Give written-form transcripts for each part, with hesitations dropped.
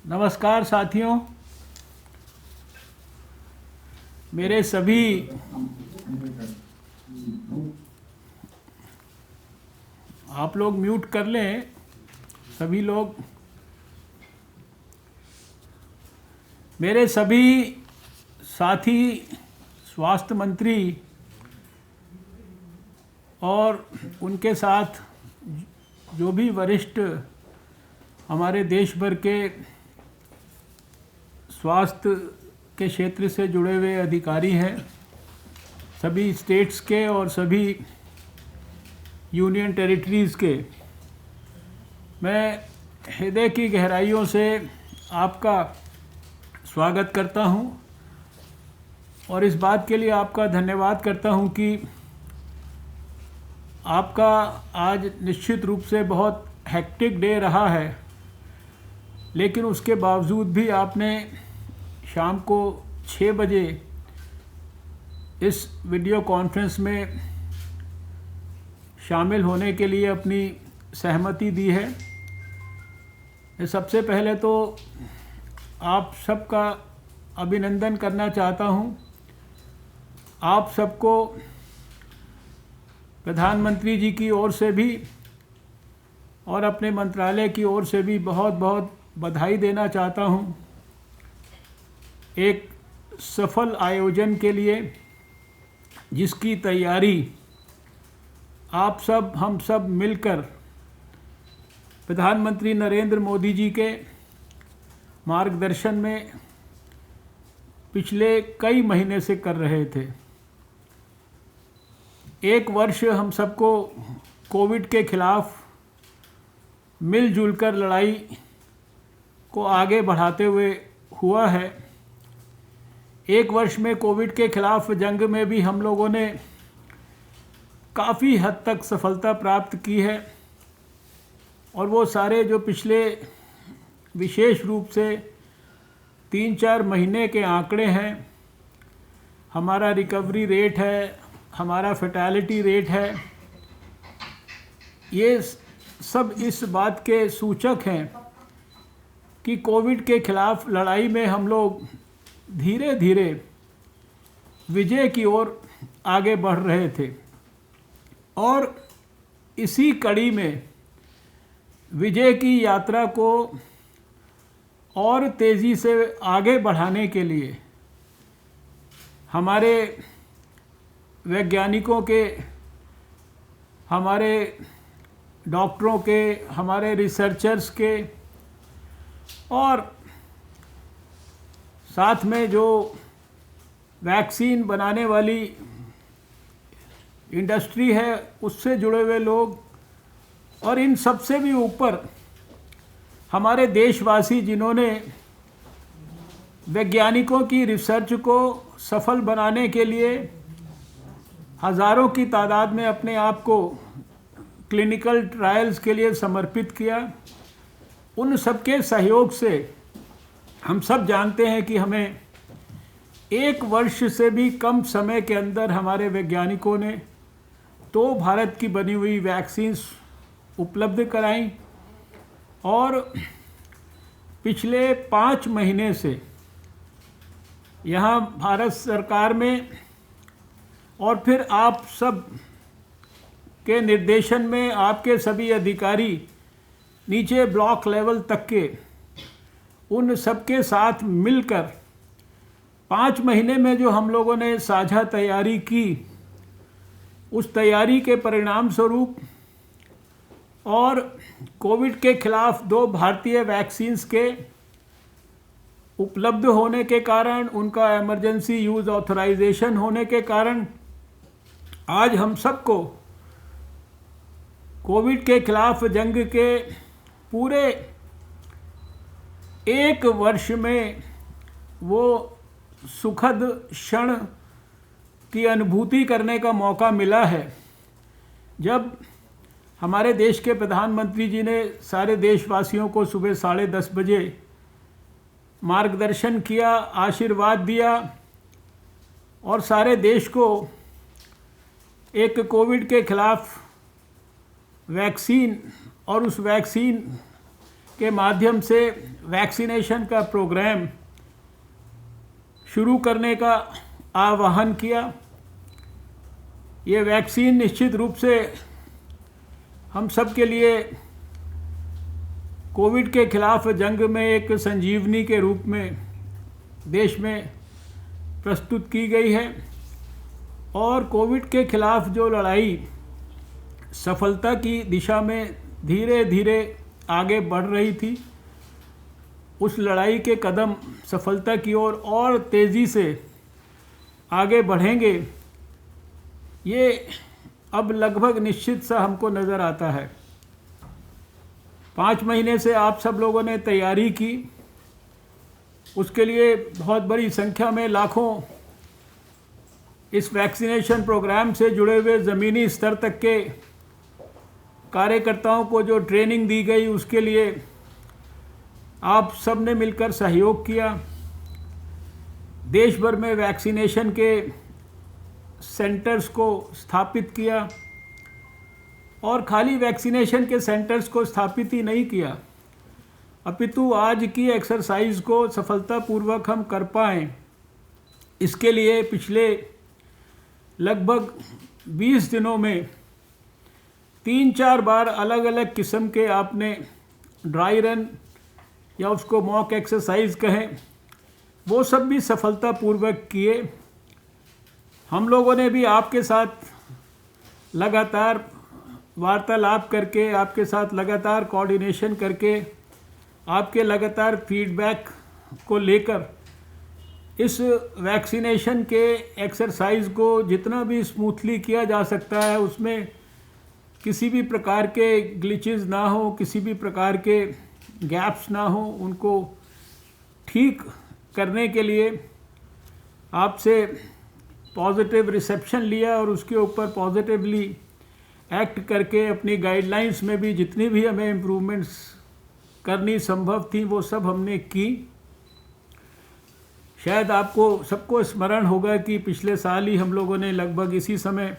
नमस्कार साथियों, मेरे सभी आप लोग म्यूट कर लें। सभी लोग मेरे सभी साथी स्वास्थ्य मंत्री और उनके साथ जो भी वरिष्ठ हमारे देश भर के स्वास्थ्य के क्षेत्र से जुड़े हुए अधिकारी हैं, सभी स्टेट्स के और सभी यूनियन टेरिटरीज़ के, मैं हृदय की गहराइयों से आपका स्वागत करता हूं और इस बात के लिए आपका धन्यवाद करता हूं कि आपका आज निश्चित रूप से बहुत हेक्टिक डे रहा है, लेकिन उसके बावजूद भी आपने शाम को 6 बजे इस वीडियो कॉन्फ्रेंस में शामिल होने के लिए अपनी सहमति दी है। मैं सबसे पहले तो आप सबका अभिनंदन करना चाहता हूं। आप सबको प्रधानमंत्री जी की ओर से भी और अपने मंत्रालय की ओर से भी बहुत बहुत बधाई देना चाहता हूं, एक सफल आयोजन के लिए जिसकी तैयारी आप सब हम सब मिलकर प्रधानमंत्री नरेंद्र मोदी जी के मार्गदर्शन में पिछले कई महीने से कर रहे थे। एक वर्ष हम सबको कोविड के खिलाफ मिलजुल कर लड़ाई को आगे बढ़ाते हुए हुआ है। एक वर्ष में कोविड के खिलाफ जंग में भी हम लोगों ने काफ़ी हद तक सफलता प्राप्त की है और वो सारे जो पिछले विशेष रूप से 3-4 महीने के आंकड़े हैं, हमारा रिकवरी रेट है, हमारा फैटेलिटी रेट है, ये सब इस बात के सूचक हैं कि कोविड के खिलाफ लड़ाई में हम लोग धीरे धीरे विजय की ओर आगे बढ़ रहे थे और इसी कड़ी में विजय की यात्रा को और तेज़ी से आगे बढ़ाने के लिए हमारे वैज्ञानिकों के, हमारे डॉक्टरों के, हमारे रिसर्चर्स के और साथ में जो वैक्सीन बनाने वाली इंडस्ट्री है उससे जुड़े हुए लोग और इन सबसे भी ऊपर हमारे देशवासी जिन्होंने वैज्ञानिकों की रिसर्च को सफल बनाने के लिए हज़ारों की तादाद में अपने आप को क्लिनिकल ट्रायल्स के लिए समर्पित किया, उन सबके सहयोग से हम सब जानते हैं कि हमें 1 वर्ष से भी कम समय के अंदर हमारे वैज्ञानिकों ने 2 भारत की बनी हुई वैक्सीन्स उपलब्ध कराई और पिछले 5 महीने से यहाँ भारत सरकार में और फिर आप सब के निर्देशन में आपके सभी अधिकारी नीचे ब्लॉक लेवल तक के उन सबके साथ मिलकर 5 महीने में जो हम लोगों ने साझा तैयारी की, उस तैयारी के परिणाम स्वरूप और कोविड के खिलाफ 2 भारतीय वैक्सीन्स के उपलब्ध होने के कारण, उनका इमरजेंसी यूज़ ऑथराइजेशन होने के कारण आज हम सबको कोविड के खिलाफ जंग के पूरे 1 वर्ष में वो सुखद क्षण की अनुभूति करने का मौका मिला है जब हमारे देश के प्रधानमंत्री जी ने सारे देशवासियों को सुबह 10:30 बजे मार्गदर्शन किया, आशीर्वाद दिया और सारे देश को एक कोविड के खिलाफ वैक्सीन और उस वैक्सीन के माध्यम से वैक्सीनेशन का प्रोग्राम शुरू करने का आह्वान किया। ये वैक्सीन निश्चित रूप से हम सब के लिए कोविड के खिलाफ जंग में एक संजीवनी के रूप में देश में प्रस्तुत की गई है और कोविड के खिलाफ जो लड़ाई सफलता की दिशा में धीरे धीरे आगे बढ़ रही थी, उस लड़ाई के कदम सफलता की ओर और तेज़ी से आगे बढ़ेंगे, ये अब लगभग निश्चित सा हमको नज़र आता है। 5 महीने से आप सब लोगों ने तैयारी की, उसके लिए बहुत बड़ी संख्या में लाखों इस वैक्सीनेशन प्रोग्राम से जुड़े हुए ज़मीनी स्तर तक के कार्यकर्ताओं को जो ट्रेनिंग दी गई, उसके लिए आप सब ने मिलकर सहयोग किया। देश भर में वैक्सीनेशन के सेंटर्स को स्थापित किया और खाली वैक्सीनेशन के सेंटर्स को स्थापित ही नहीं किया, अपितु आज की एक्सरसाइज को सफलतापूर्वक हम कर पाएँ, इसके लिए पिछले लगभग 20 दिनों में 3-4 बार अलग अलग किस्म के आपने ड्राई रन या उसको मॉक एक्सरसाइज कहें, वो सब भी सफलतापूर्वक किए। हम लोगों ने भी आपके साथ लगातार वार्तालाप करके, आपके साथ लगातार कोऑर्डिनेशन करके, आपके लगातार फीडबैक को लेकर इस वैक्सीनेशन के एक्सरसाइज को जितना भी स्मूथली किया जा सकता है, उसमें किसी भी प्रकार के ग्लिचेस ना हो, किसी भी प्रकार के गैप्स ना हो, उनको ठीक करने के लिए आपसे पॉजिटिव रिसेप्शन लिया और उसके ऊपर पॉजिटिवली एक्ट करके अपनी गाइडलाइंस में भी जितनी भी हमें इम्प्रूवमेंट्स करनी संभव थी वो सब हमने की। शायद आपको सबको स्मरण होगा कि पिछले साल ही हम लोगों ने लगभग इसी समय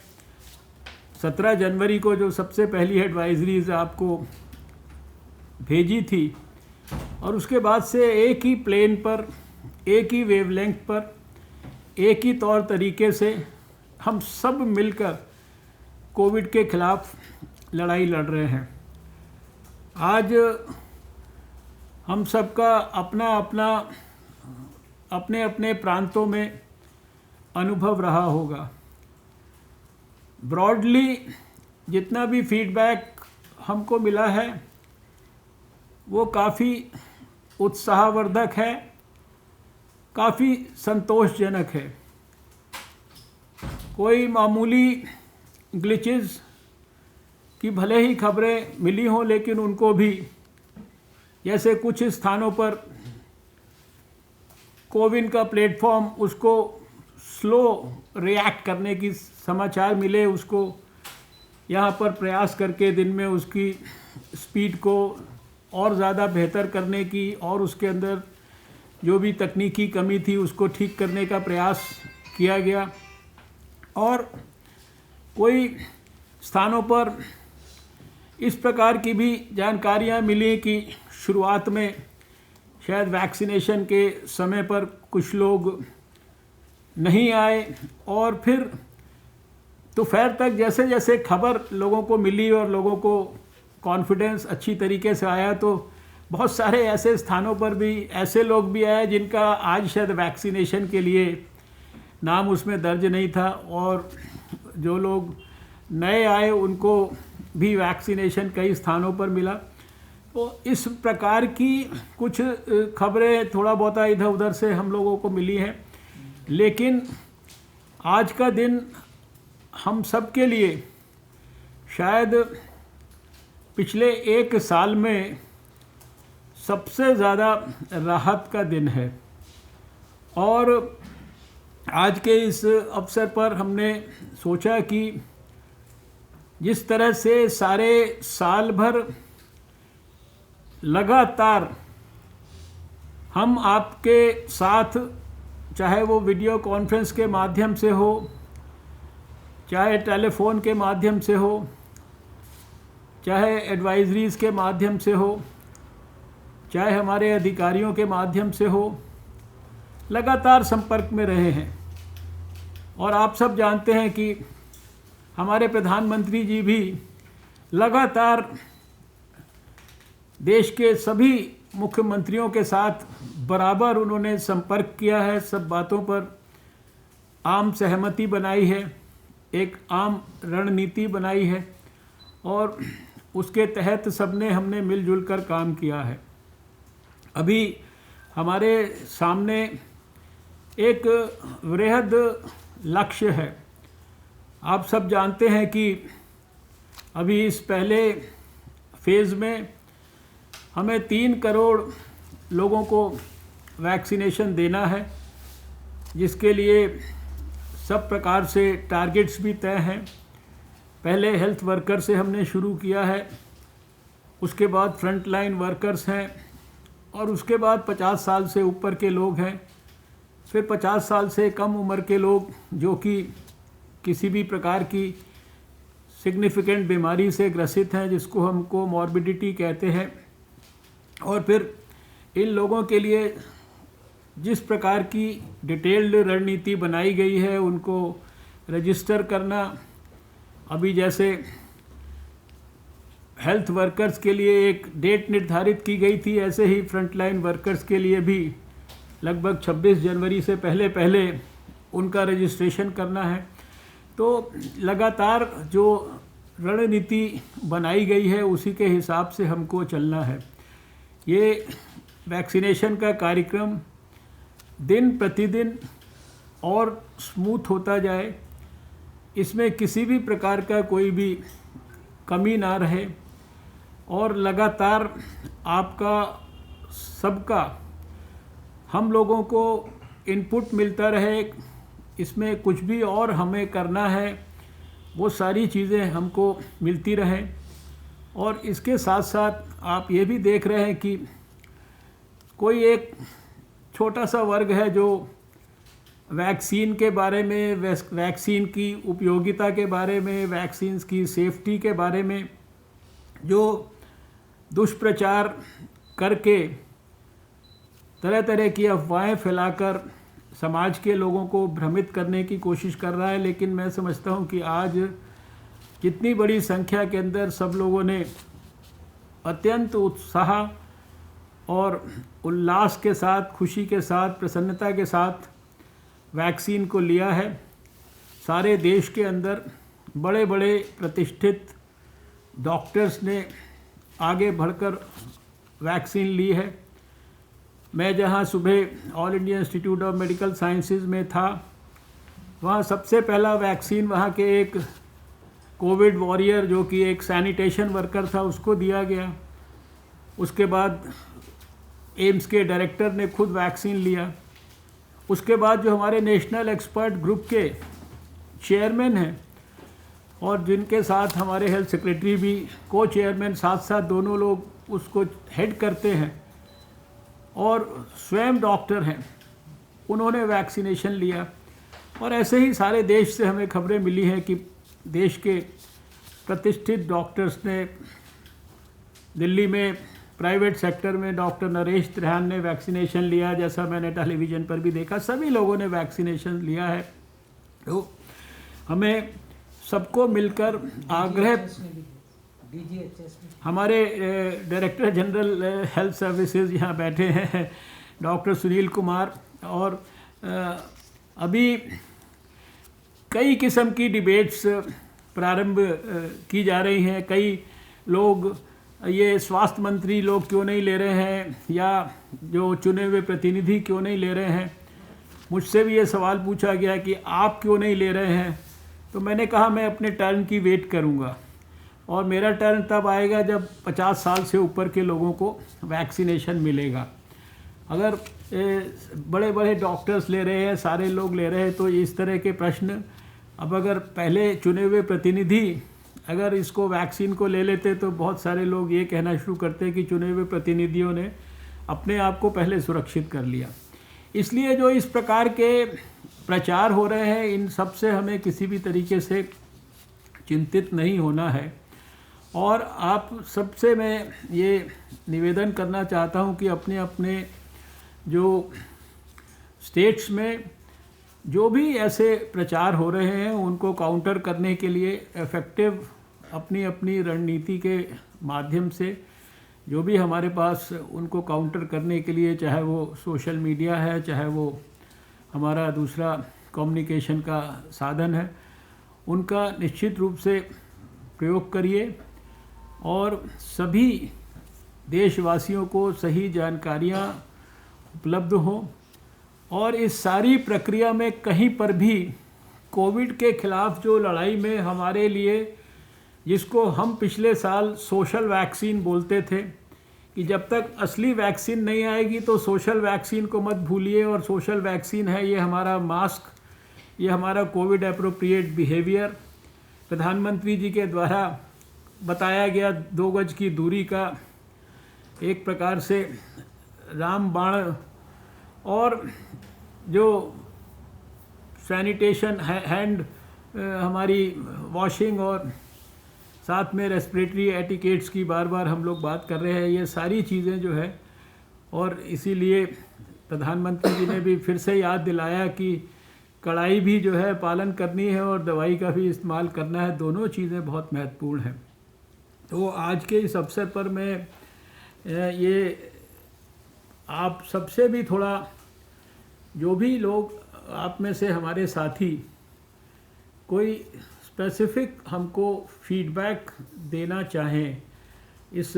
17 जनवरी को जो सबसे पहली एडवाइजरीज आपको भेजी थी और उसके बाद से एक ही प्लेन पर, एक ही वेवलेंथ पर, एक ही तौर तरीके से हम सब मिलकर कोविड के खिलाफ लड़ाई लड़ रहे हैं। आज हम सबका अपना अपना अपने अपने प्रांतों में अनुभव रहा होगा। ब्रॉडली जितना भी फीडबैक हमको मिला है वो काफ़ी उत्साहवर्धक है, काफ़ी संतोषजनक है। कोई मामूली ग्लिचेस की भले ही खबरें मिली हों, लेकिन उनको भी, जैसे कुछ स्थानों पर कोविन का प्लेटफॉर्म उसको स्लो रिएक्ट करने की समाचार मिले, उसको यहाँ पर प्रयास करके दिन में उसकी स्पीड को और ज़्यादा बेहतर करने की और उसके अंदर जो भी तकनीकी कमी थी उसको ठीक करने का प्रयास किया गया। और कोई स्थानों पर इस प्रकार की भी जानकारियाँ मिली कि शुरुआत में शायद वैक्सीनेशन के समय पर कुछ लोग नहीं आए और फिर दोपहर तक जैसे जैसे खबर लोगों को मिली और लोगों को कॉन्फिडेंस अच्छी तरीके से आया, तो बहुत सारे ऐसे स्थानों पर भी ऐसे लोग भी आए जिनका आज शायद वैक्सीनेशन के लिए नाम उसमें दर्ज नहीं था, और जो लोग नए आए उनको भी वैक्सीनेशन कई स्थानों पर मिला। तो इस प्रकार की कुछ खबरें थोड़ा बहुत इधर उधर से हम लोगों को मिली हैं, लेकिन आज का दिन हम सब के लिए शायद पिछले 1 साल में सबसे ज़्यादा राहत का दिन है। और आज के इस अवसर पर हमने सोचा कि जिस तरह से सारे साल भर लगातार हम आपके साथ, चाहे वो वीडियो कॉन्फ्रेंस के माध्यम से हो, चाहे टेलीफोन के माध्यम से हो, चाहे एडवाइजरीज़ के माध्यम से हो, चाहे हमारे अधिकारियों के माध्यम से हो, लगातार संपर्क में रहे हैं। और आप सब जानते हैं कि हमारे प्रधानमंत्री जी भी लगातार देश के सभी मुख्यमंत्रियों के साथ बराबर उन्होंने संपर्क किया है, सब बातों पर आम सहमति बनाई है, एक आम रणनीति बनाई है और उसके तहत सबने हमने मिलजुल कर काम किया है। अभी हमारे सामने एक वृहद लक्ष्य है। आप सब जानते हैं कि अभी इस पहले फेज़ में हमें 3 करोड़ लोगों को वैक्सीनेशन देना है, जिसके लिए सब प्रकार से टारगेट्स भी तय हैं। पहले हेल्थ वर्कर से हमने शुरू किया है, उसके बाद फ्रंट लाइन वर्कर्स हैं और उसके बाद 50 साल से ऊपर के लोग हैं, फिर 50 साल से कम उम्र के लोग जो कि किसी भी प्रकार की सिग्निफिकेंट बीमारी से ग्रसित हैं, जिसको हमको मॉर्बिडिटी कहते हैं। और फिर इन लोगों के लिए जिस प्रकार की डिटेल्ड रणनीति बनाई गई है, उनको रजिस्टर करना। अभी जैसे हेल्थ वर्कर्स के लिए एक डेट निर्धारित की गई थी, ऐसे ही फ्रंटलाइन वर्कर्स के लिए भी लगभग 26 जनवरी से पहले उनका रजिस्ट्रेशन करना है। तो लगातार जो रणनीति बनाई गई है उसी के हिसाब से हमको चलना है। ये वैक्सीनेशन का कार्यक्रम दिन प्रतिदिन और स्मूथ होता जाए, इसमें किसी भी प्रकार का कोई भी कमी ना रहे और लगातार आपका सबका हम लोगों को इनपुट मिलता रहे। इसमें कुछ भी और हमें करना है वो सारी चीज़ें हमको मिलती रहें। और इसके साथ साथ आप ये भी देख रहे हैं कि कोई एक छोटा सा वर्ग है जो वैक्सीन के बारे में, वैक्सीन की उपयोगिता के बारे में, वैक्सीन की सेफ्टी के बारे में जो दुष्प्रचार करके तरह तरह की अफवाहें फैलाकर समाज के लोगों को भ्रमित करने की कोशिश कर रहा है। लेकिन मैं समझता हूँ कि आज जितनी बड़ी संख्या के अंदर सब लोगों ने अत्यंत उत्साह और उल्लास के साथ, खुशी के साथ, प्रसन्नता के साथ वैक्सीन को लिया है। सारे देश के अंदर बड़े बड़े प्रतिष्ठित डॉक्टर्स ने आगे बढ़कर वैक्सीन ली है। मैं जहां सुबह all India institute of medical sciences में था, वहां सबसे पहला वैक्सीन वहां के एक कोविड वॉरियर जो कि एक सैनिटेशन वर्कर था उसको दिया गया। उसके बाद एम्स के डायरेक्टर ने खुद वैक्सीन लिया। उसके बाद जो हमारे नेशनल एक्सपर्ट ग्रुप के चेयरमैन हैं और जिनके साथ हमारे हेल्थ सेक्रेटरी भी को चेयरमैन साथ साथ दोनों लोग उसको हेड करते हैं और स्वयं डॉक्टर हैं, उन्होंने वैक्सीनेशन लिया। और ऐसे ही सारे देश से हमें खबरें मिली हैं कि देश के प्रतिष्ठित डॉक्टर्स ने, दिल्ली में प्राइवेट सेक्टर में डॉक्टर नरेश त्रिहान ने वैक्सीनेशन लिया, जैसा मैंने टेलीविज़न पर भी देखा, सभी लोगों ने वैक्सीनेशन लिया है। तो हमें सबको मिलकर आग्रह, हमारे डायरेक्टर जनरल हेल्थ सर्विसेज यहाँ बैठे हैं डॉक्टर सुनील कुमार, और अभी कई किस्म की डिबेट्स प्रारंभ की जा रही हैं। कई लोग ये स्वास्थ्य मंत्री लोग क्यों नहीं ले रहे हैं या जो चुने हुए प्रतिनिधि क्यों नहीं ले रहे हैं। मुझसे भी ये सवाल पूछा गया कि आप क्यों नहीं ले रहे हैं, तो मैंने कहा मैं अपने टर्न की वेट करूंगा और मेरा टर्न तब आएगा जब 50 साल से ऊपर के लोगों को वैक्सीनेशन मिलेगा। अगर बड़े बड़े डॉक्टर्स ले रहे हैं, सारे लोग ले रहे हैं, तो इस तरह के प्रश्न, अब अगर पहले चुने हुए प्रतिनिधि अगर इसको वैक्सीन को ले लेते तो बहुत सारे लोग ये कहना शुरू करते कि चुने हुए प्रतिनिधियों ने अपने आप को पहले सुरक्षित कर लिया। इसलिए जो इस प्रकार के प्रचार हो रहे हैं, इन सब से हमें किसी भी तरीके से चिंतित नहीं होना है। और आप सबसे मैं ये निवेदन करना चाहता हूँ कि अपने अपने जो स्टेट्स में जो भी ऐसे प्रचार हो रहे हैं उनको काउंटर करने के लिए इफ़ेक्टिव अपनी अपनी रणनीति के माध्यम से जो भी हमारे पास उनको काउंटर करने के लिए, चाहे वो सोशल मीडिया है, चाहे वो हमारा दूसरा कम्युनिकेशन का साधन है, उनका निश्चित रूप से प्रयोग करिए और सभी देशवासियों को सही जानकारियाँ उपलब्ध हों और इस सारी प्रक्रिया में कहीं पर भी कोविड के खिलाफ जो लड़ाई में हमारे लिए, जिसको हम पिछले साल सोशल वैक्सीन बोलते थे कि जब तक असली वैक्सीन नहीं आएगी तो सोशल वैक्सीन को मत भूलिए, और सोशल वैक्सीन है ये हमारा मास्क, ये हमारा कोविड एप्रोप्रिएट बिहेवियर, प्रधानमंत्री जी के द्वारा बताया गया 2 गज की दूरी का एक प्रकार से रामबाण, और जो सैनिटेशन हैंड हमारी वॉशिंग और साथ में रेस्पिरेटरी एटिकेट्स की बार बार हम लोग बात कर रहे हैं, ये सारी चीज़ें जो है, और इसीलिए प्रधानमंत्री जी ने भी फिर से याद दिलाया कि कड़ाई भी जो है पालन करनी है और दवाई का भी इस्तेमाल करना है, दोनों चीज़ें बहुत महत्वपूर्ण हैं। तो आज के इस अवसर पर मैं ये आप सबसे भी थोड़ा, जो भी लोग आप में से हमारे साथी कोई स्पेसिफिक हमको फीडबैक देना चाहें, इस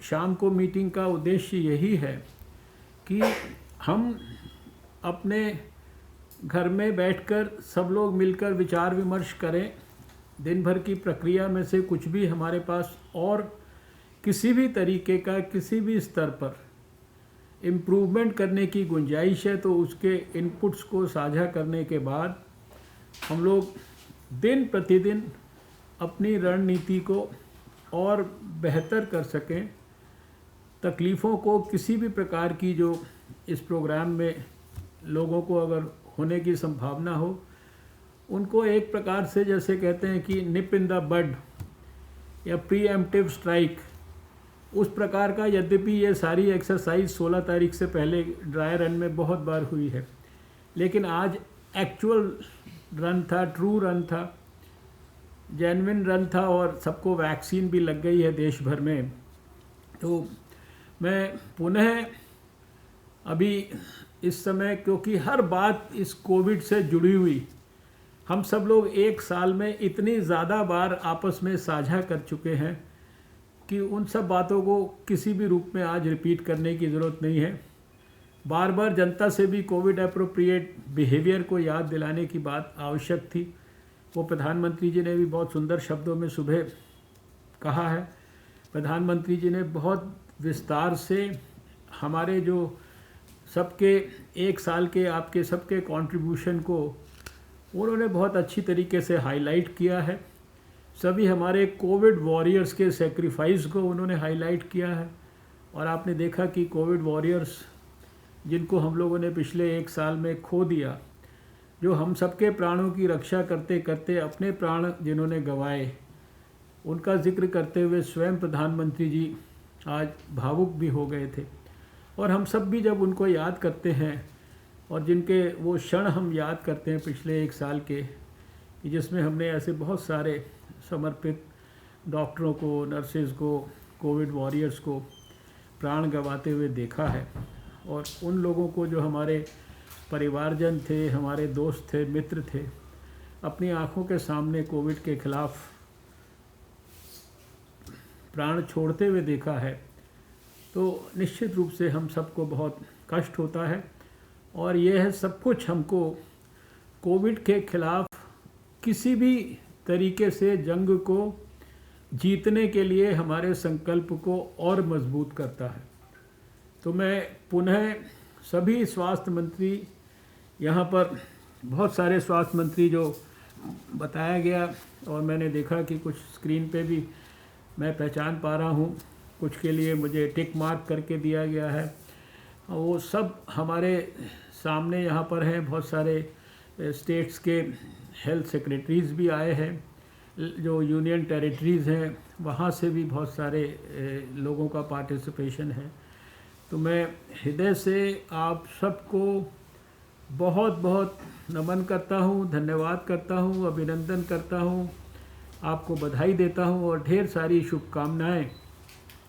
शाम को मीटिंग का उद्देश्य यही है कि हम अपने घर में बैठकर सब लोग मिलकर विचार विमर्श करें, दिन भर की प्रक्रिया में से कुछ भी हमारे पास और किसी भी तरीके का किसी भी स्तर पर इम्प्रूवमेंट करने की गुंजाइश है तो उसके इनपुट्स को साझा करने के बाद हम लोग दिन प्रतिदिन अपनी रणनीति को और बेहतर कर सकें, तकलीफ़ों को किसी भी प्रकार की जो इस प्रोग्राम में लोगों को अगर होने की संभावना हो, उनको एक प्रकार से जैसे कहते हैं कि निप इन द बड या प्रीएम्प्टिव स्ट्राइक, उस प्रकार का, यद्यपि ये सारी एक्सरसाइज 16 तारीख से पहले ड्राई रन में बहुत बार हुई है, लेकिन आज एक्चुअल रन था, ट्रू रन था, जेन्युइन रन था और सबको वैक्सीन भी लग गई है देश भर में। तो मैं पुनः अभी इस समय, क्योंकि हर बात इस कोविड से जुड़ी हुई, हम सब लोग एक साल में इतनी ज़्यादा बार आपस में साझा कर चुके हैं कि उन सब बातों को किसी भी रूप में आज रिपीट करने की ज़रूरत नहीं है। बार बार जनता से भी कोविड एप्रोप्रिएट बिहेवियर को याद दिलाने की बात आवश्यक थी। वो प्रधानमंत्री जी ने भी बहुत सुंदर शब्दों में सुबह कहा है। प्रधानमंत्री जी ने बहुत विस्तार से हमारे जो सबके एक साल के आपके सबके कंट्रीब्यूशन को उन्होंने बहुत अच्छी तरीके से हाईलाइट किया है। सभी हमारे कोविड वॉरियर्स के सेक्रीफाइस को उन्होंने हाईलाइट किया है, और आपने देखा कि कोविड वॉरियर्स जिनको हम लोगों ने पिछले एक साल में खो दिया, जो हम सबके प्राणों की रक्षा करते करते अपने प्राण जिन्होंने गंवाए, उनका जिक्र करते हुए स्वयं प्रधानमंत्री जी आज भावुक भी हो गए थे। और हम सब भी जब उनको याद करते हैं और जिनके वो क्षण हम याद करते हैं पिछले एक साल के, कि जिसमें हमने ऐसे बहुत सारे समर्पित डॉक्टरों को, नर्सेज को, कोविड वॉरियर्स को प्राण गंवाते हुए देखा है, और उन लोगों को जो हमारे परिवारजन थे, हमारे दोस्त थे, मित्र थे, अपनी आंखों के सामने कोविड के खिलाफ प्राण छोड़ते हुए देखा है, तो निश्चित रूप से हम सबको बहुत कष्ट होता है। और यह सब कुछ हमको कोविड के खिलाफ किसी भी तरीके से जंग को जीतने के लिए हमारे संकल्प को और मजबूत करता है। तो मैं पुनः सभी स्वास्थ्य मंत्री, यहाँ पर बहुत सारे स्वास्थ्य मंत्री जो बताया गया, और मैंने देखा कि कुछ स्क्रीन पे भी मैं पहचान पा रहा हूँ, कुछ के लिए मुझे टिक मार्क करके दिया गया है, वो सब हमारे सामने यहाँ पर हैं। बहुत सारे स्टेट्स के हेल्थ सेक्रेटरीज़ भी आए हैं, जो यूनियन टेरिटरीज़ हैं वहाँ से भी बहुत सारे लोगों का पार्टिसिपेशन है। तो मैं हृदय से आप सबको बहुत बहुत नमन करता हूँ, धन्यवाद करता हूँ, अभिनंदन करता हूँ, आपको बधाई देता हूँ और ढेर सारी शुभकामनाएं।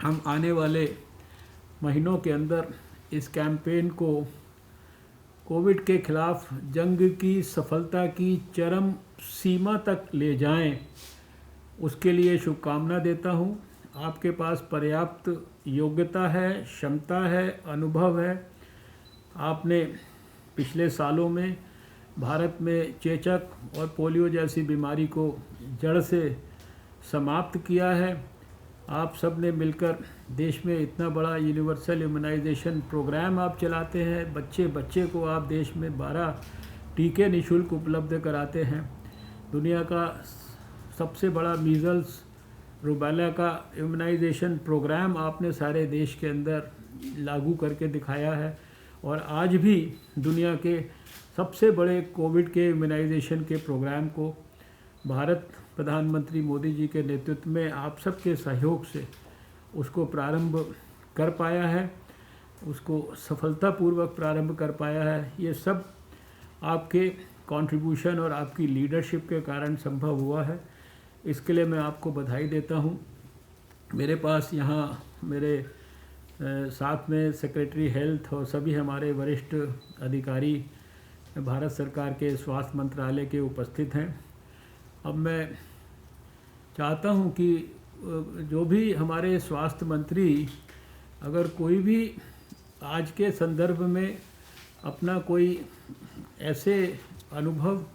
हम आने वाले महीनों के अंदर इस कैंपेन को कोविड के खिलाफ जंग की सफलता की चरम सीमा तक ले जाएं, उसके लिए शुभकामना देता हूं। आपके पास पर्याप्त योग्यता है, क्षमता है, अनुभव है। आपने पिछले सालों में भारत में चेचक और पोलियो जैसी बीमारी को जड़ से समाप्त किया है। आप सब ने मिलकर देश में इतना बड़ा यूनिवर्सल इम्यूनाइजेशन प्रोग्राम आप चलाते हैं। बच्चे बच्चे को आप देश में 12 टीके निःशुल्क उपलब्ध कराते हैं। दुनिया का सबसे बड़ा मीज़ल्स रूबेला का इम्यूनाइजेशन प्रोग्राम आपने सारे देश के अंदर लागू करके दिखाया है। और आज भी दुनिया के सबसे बड़े कोविड के इम्यूनाइजेशन के प्रोग्राम को भारत प्रधानमंत्री मोदी जी के नेतृत्व में आप सबके सहयोग से उसको प्रारंभ कर पाया है, उसको सफलतापूर्वक प्रारंभ कर पाया है। ये सब आपके कंट्रीब्यूशन और आपकी लीडरशिप के कारण संभव हुआ है। इसके लिए मैं आपको बधाई देता हूँ। मेरे पास यहाँ मेरे साथ में सेक्रेटरी हेल्थ और सभी हमारे वरिष्ठ अधिकारी भारत सरकार के स्वास्थ्य मंत्रालय के उपस्थित हैं। अब मैं चाहता हूं कि जो भी हमारे स्वास्थ्य मंत्री अगर कोई भी आज के संदर्भ में अपना कोई ऐसे अनुभव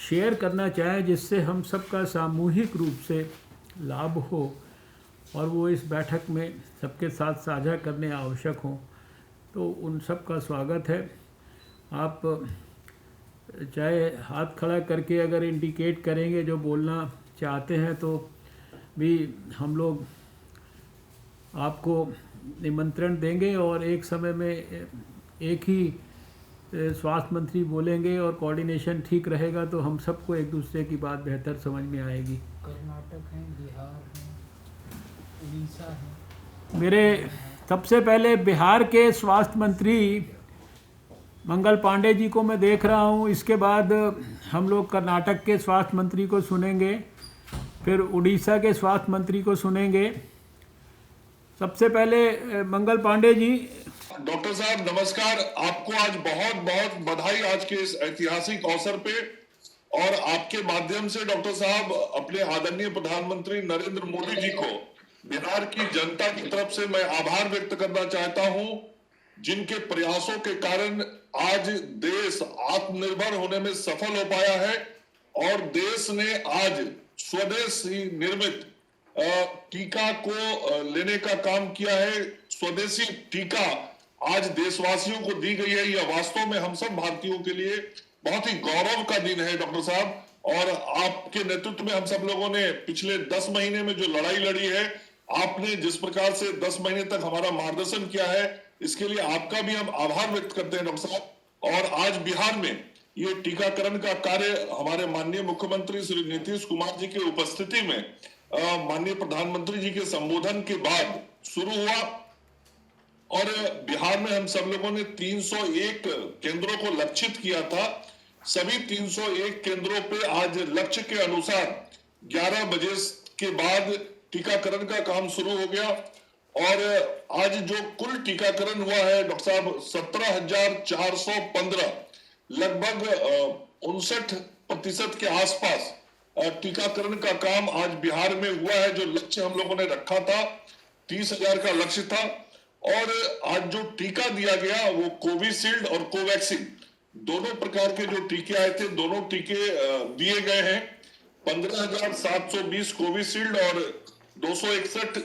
शेयर करना चाहे जिससे हम सबका सामूहिक रूप से लाभ हो और वो इस बैठक में सबके साथ साझा करने आवश्यक हों, तो उन सब का स्वागत है। आप चाहे हाथ खड़ा करके अगर इंडिकेट करेंगे जो बोलना चाहते हैं तो भी हम लोग आपको निमंत्रण देंगे और एक समय में एक ही स्वास्थ्य मंत्री बोलेंगे और कोऑर्डिनेशन ठीक रहेगा तो हम सबको एक दूसरे की बात बेहतर समझ में आएगी। कर्नाटक है, बिहार है, उड़ीसा है। मेरे सबसे पहले बिहार के स्वास्थ्य मंत्री मंगल पांडे जी को मैं देख रहा हूं। इसके बाद हम लोग कर्नाटक के स्वास्थ्य मंत्री को सुनेंगे, फिर उड़ीसा के स्वास्थ्य मंत्री को सुनेंगे। सबसे पहले मंगल पांडे जी। डॉक्टर साहब नमस्कार। आपको आज बहुत बहुत बधाई आज के इस ऐतिहासिक अवसर पे, और आपके माध्यम से डॉक्टर साहब अपने आदरणीय प्रधानमंत्री नरेंद्र मोदी जी को बिहार की जनता की तरफ से मैं आभार व्यक्त करना चाहता हूं, जिनके प्रयासों के कारण आज देश आत्मनिर्भर होने में सफल हो पाया है और देश ने आज स्वदेशी निर्मित टीका को लेने का काम किया है। स्वदेशी टीका आज देशवासियों को दी गई है। यह वास्तव में हम सब भारतीयों के लिए बहुत ही गौरव का दिन है डॉक्टर साहब। और आपके नेतृत्व में हम सब लोगों ने पिछले 10 महीने में जो लड़ाई लड़ी है, आपने जिस प्रकार से 10 महीने तक हमारा मार्गदर्शन किया है, इसके लिए आपका भी हम आभार व्यक्त करते हैं डॉक्टर साहब। और आज बिहार में ये टीकाकरण का कार्य हमारे माननीय मुख्यमंत्री श्री नीतीश कुमार जी की उपस्थिति में माननीय प्रधानमंत्री जी के संबोधन के बाद शुरू हुआ। और बिहार में हम सब लोगों ने 301 केंद्रों को लक्षित किया था। सभी 301 केंद्रों पे आज लक्ष्य के अनुसार 11 बजे के बाद टीकाकरण का काम शुरू हो गया। और आज जो कुल टीकाकरण हुआ है डॉक्टर साहब 17,415, लगभग 59% के आसपास टीकाकरण का काम आज बिहार में हुआ है। जो लक्ष्य हम लोगों ने रखा था 30,000 का लक्ष्य था। और आज जो टीका दिया गया वो कोविशील्ड और कोवैक्सीन दोनों प्रकार के जो टीके आए थे, दोनों टीके दिए गए हैं। 15,720 कोविशील्ड और 261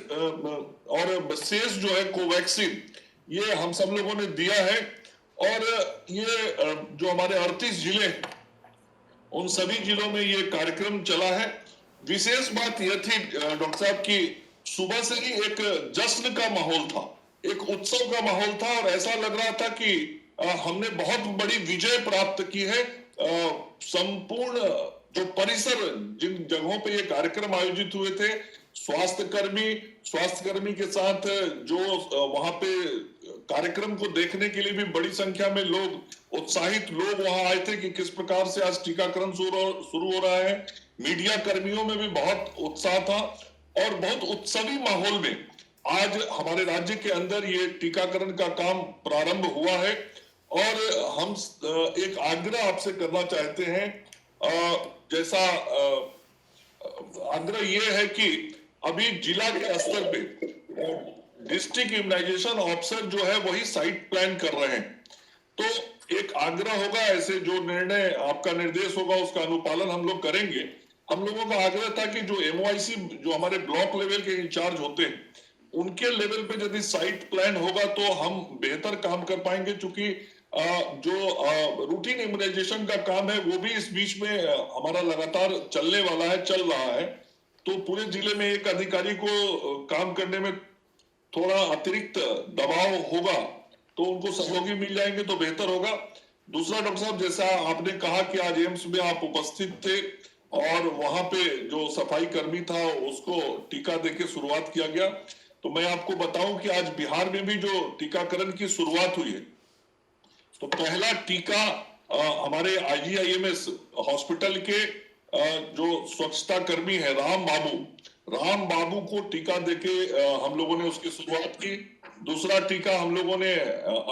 और शेष जो है कोवैक्सीन, ये हम सब लोगों ने दिया है। और ये जो हमारे 38 जिले, उन सभी जिलों में ये कार्यक्रम चला है। विशेष बात यह थी डॉक्टर साहब की सुबह से ही एक जश्न का माहौल था, एक उत्सव का माहौल था और ऐसा लग रहा था कि हमने बहुत बड़ी विजय प्राप्त की है। संपूर्ण जो परिसर, जिन जगहों पे ये कार्यक्रम आयोजित हुए थे, स्वास्थ्य कर्मी के साथ जो वहां पे कार्यक्रम को देखने के लिए भी बड़ी संख्या में लोग, उत्साहित लोग वहां आए थे कि किस प्रकार से आज टीकाकरण शुरू हो रहा है। मीडिया कर्मियों में भी बहुत उत्साह था और बहुत उत्सवी माहौल में आज हमारे राज्य के अंदर ये टीकाकरण का काम प्रारंभ हुआ है। और हम एक आग्रह आपसे करना चाहते हैं, जैसा आग्रह ये है कि अभी जिला के स्तर पे डिस्ट्रिक्ट इम्यूनाइजेशन ऑफिसर जो है वही साइट प्लान कर रहे हैं। तो एक आग्रह होगा, ऐसे जो निर्णय आपका निर्देश होगा उसका अनुपालन हम लोग करेंगे। हम लोगों का आग्रह था कि जो एमओआईसी, जो हमारे ब्लॉक लेवल के इंचार्ज होते हैं, उनके लेवल पे यदि साइट प्लान होगा तो हम बेहतर काम कर पाएंगे, क्योंकि जो रूटीन इम्यूनाइजेशन का काम है वो भी इस बीच में हमारा लगातार चलने वाला है, चल रहा है। तो पूरे जिले में एक अधिकारी को काम करने में थोड़ा अतिरिक्त दबाव होगा, तो उनको सहयोगी मिल जाएंगे तो बेहतर होगा। दूसरा, डॉक्टर साहब, जैसा आपने कहा कि आज एम्स में आप उपस्थित थे और वहां पे जो सफाई कर्मी था उसको टीका देके शुरुआत किया गया, तो मैं आपको बताऊं कि आज बिहार में भी जो टीकाकरण की शुरुआत हुई है, तो पहला टीका हमारे आईजीआईएमएस हॉस्पिटल के जो स्वच्छता कर्मी है राम बाबू को टीका देके हम लोगों ने उसकी शुरुआत की। दूसरा टीका हम लोगों ने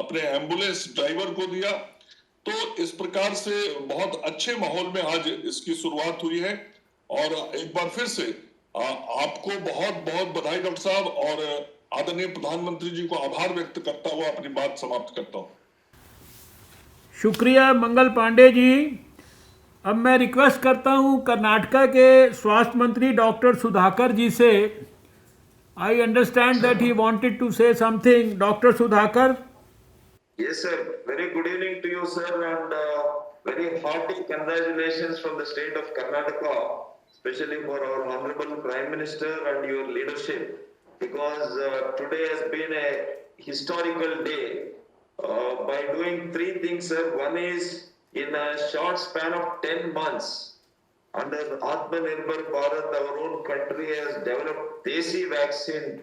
अपने एम्बुलेंस ड्राइवर को दिया। तो इस प्रकार से बहुत अच्छे माहौल में आज इसकी शुरुआत हुई है। और एक बार फिर से आपको बहुत बहुत बधाई डॉक्टर साहब, और आदरणीय प्रधानमंत्री जी को आभार व्यक्त करता हुआ अपनी बात समाप्त करता हूँ। शुक्रिया मंगल पांडे जी। अब मैं रिक्वेस्ट करता हूं कर्नाटका के स्वास्थ्य मंत्री डॉक्टर सुधाकर जी से। I understand that he wanted to say something. Doctor Sudhakar. Yes, sir. Very good evening to you, sir, and very hearty congratulations from the state of Karnataka, especially for our Honorable Prime Minister and your leadership, because today has been a historical day by doing three things, sir. One is, in a short span of 10 months, under Atmanirbhar Bharat, our own country has developed Desi vaccine,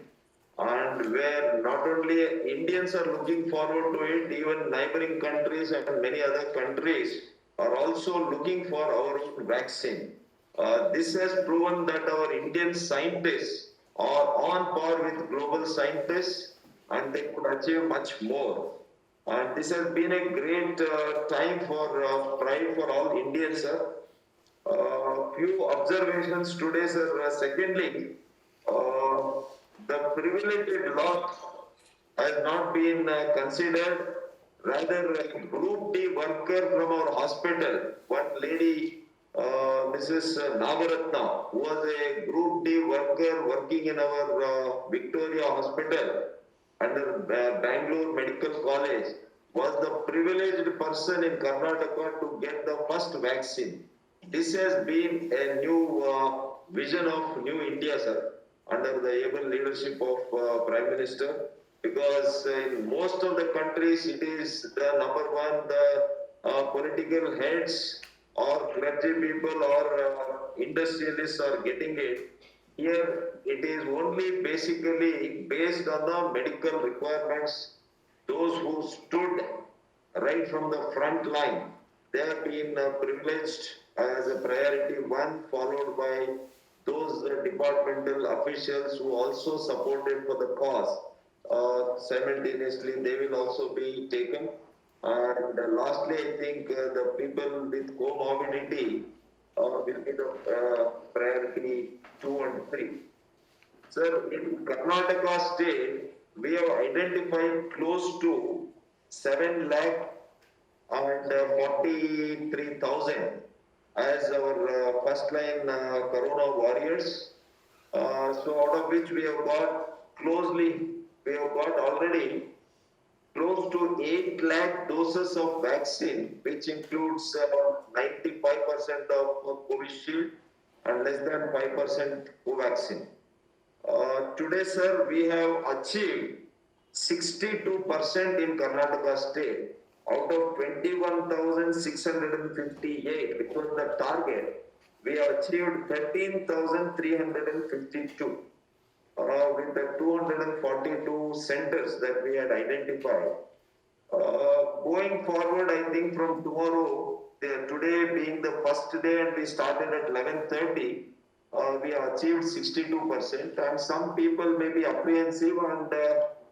and where not only Indians are looking forward to it, even neighboring countries and many other countries are also looking for our own vaccine. This has proven that our Indian scientists are on par with global scientists, and they could achieve much more. And this has been a great time for pride for all Indians, sir. Few observations today, sir. Secondly, the privileged lot has not been considered. Rather, a Group D worker from our hospital, one lady, Mrs. Navaratna, who was a Group D worker working in our Victoria Hospital under Bangalore Medical College, was the privileged person in Karnataka to get the first vaccine. This has been a new vision of New India, sir, under the able leadership of Prime Minister, because in most of the countries it is the number one, the political heads or clergy people or industrialists are getting it. Here it is only basically based on the medical requirements. Those who stood right from the front line, they have been privileged as a priority one, followed by those departmental officials who also supported for the cause. Simultaneously, they will also be taken. And lastly, I think the people with comorbidity will be the priority 2 and 3. Sir, in Karnataka state, we have identified close to 7 lakh and 43,000 as our first line corona warriors. So out of which we have got already close to 8 lakh doses of vaccine, which includes 95% of Covishield and less than 5% Covaxin. Today, sir, we have achieved 62% in Karnataka state out of 21,658, which was the target. we have achieved 13,352 with the 242 centers that we had identified. Going forward, I think from tomorrow, today being the first day and we started at 11:30, we have achieved 62%, and some people may be apprehensive, and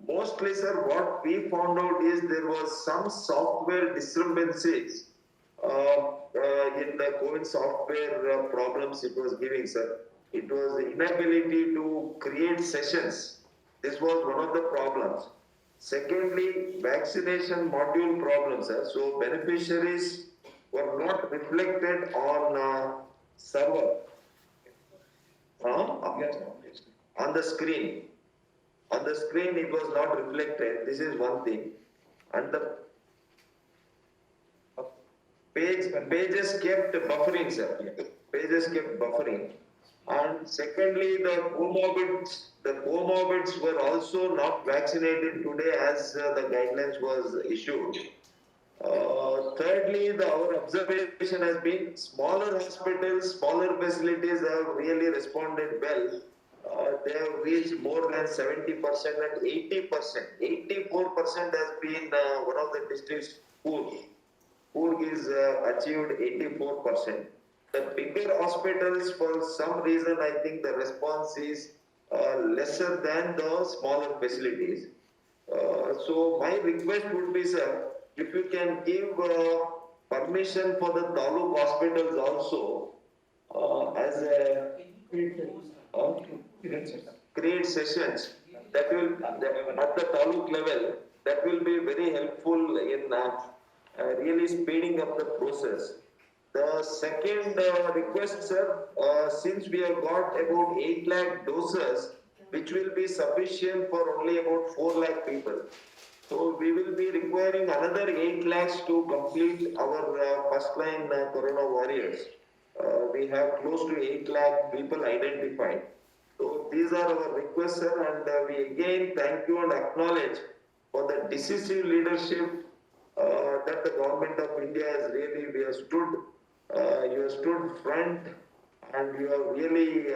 mostly, sir, what we found out is there was some software disturbances in the COVID software problems it was giving, sir. It was the inability to create sessions. This was one of the problems. Secondly, vaccination module problems, sir. So beneficiaries were not reflected on server, on the screen. On the screen, it was not reflected. This is one thing. And the pages kept buffering, sir. Pages kept buffering. And secondly, the comorbids were also not vaccinated today as the guidelines was issued. Thirdly, our observation has been smaller hospitals, smaller facilities have really responded well. They have reached more than 70% and 80%. 84% has been one of the districts. Coorg is achieved 84%. The bigger hospitals, for some reason, I think the response is lesser than the smaller facilities. So my request would be, sir, if you can give permission for the taluk hospitals also as a create sessions that will at the taluk level, that will be very helpful in really speeding up the process. The second request, sir, since we have got about 8 lakh doses, which will be sufficient for only about 4 lakh people. So we will be requiring another 8 lakhs to complete our first line corona warriors. We have close to 8 lakh people identified. So these are our requests, sir, and we again thank you and acknowledge for the decisive leadership that the government of India has really, you have stood front, and you have really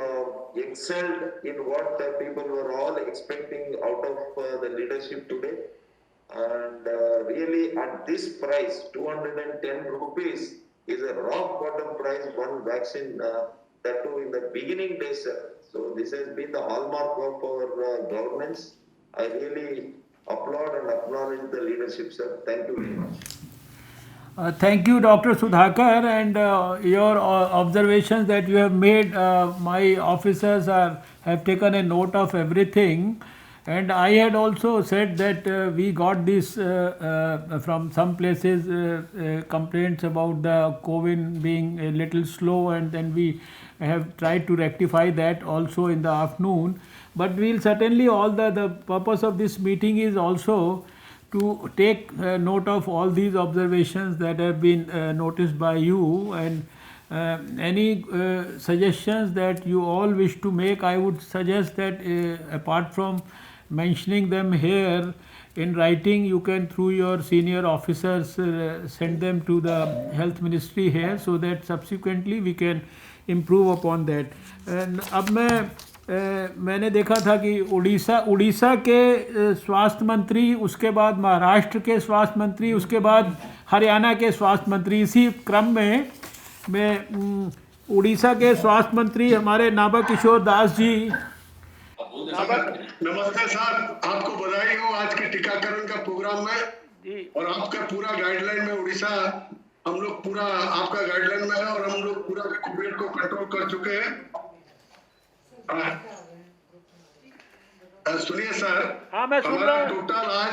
excelled in what people were all expecting out of the leadership today. And really at this price, 210 rupees is a rock bottom price, one vaccine, that too in the beginning days, sir. So this has been the hallmark of our governance. I really applaud and acknowledge the leadership, sir. Thank you very much. Thank you, Dr. Sudhakar, and your observations that you have made. My officers have taken a note of everything, and I had also said that we got this from some places complaints about the COVID being a little slow, and then we have tried to rectify that also in the afternoon. But we'll certainly, all the purpose of this meeting is also to take note of all these observations that have been noticed by you, and any suggestions that you all wish to make. I would suggest that apart from mentioning them here in writing, you can through your senior officers send them to the health ministry here, so that subsequently we can improve upon that. And अब मैंने देखा था कि उड़ीसा के स्वास्थ्य मंत्री, उसके बाद महाराष्ट्र के स्वास्थ्य मंत्री, उसके बाद हरियाणा के स्वास्थ्य मंत्री, इसी क्रम में मैं उड़ीसा के स्वास्थ्य मंत्री हमारे नाभा किशोर दास जी। नमस्ते सर, आपको बधाई हो आज के टीकाकरण का प्रोग्राम में, और आपका पूरा गाइडलाइन में उड़ीसा, हम लोग पूरा आपका गाइडलाइन में है और हम लोग पूरा कोविड को कंट्रोल कर चुके हैं। सुनिए सर, हाँ, मैं सुन रहा हूं। टोटल आज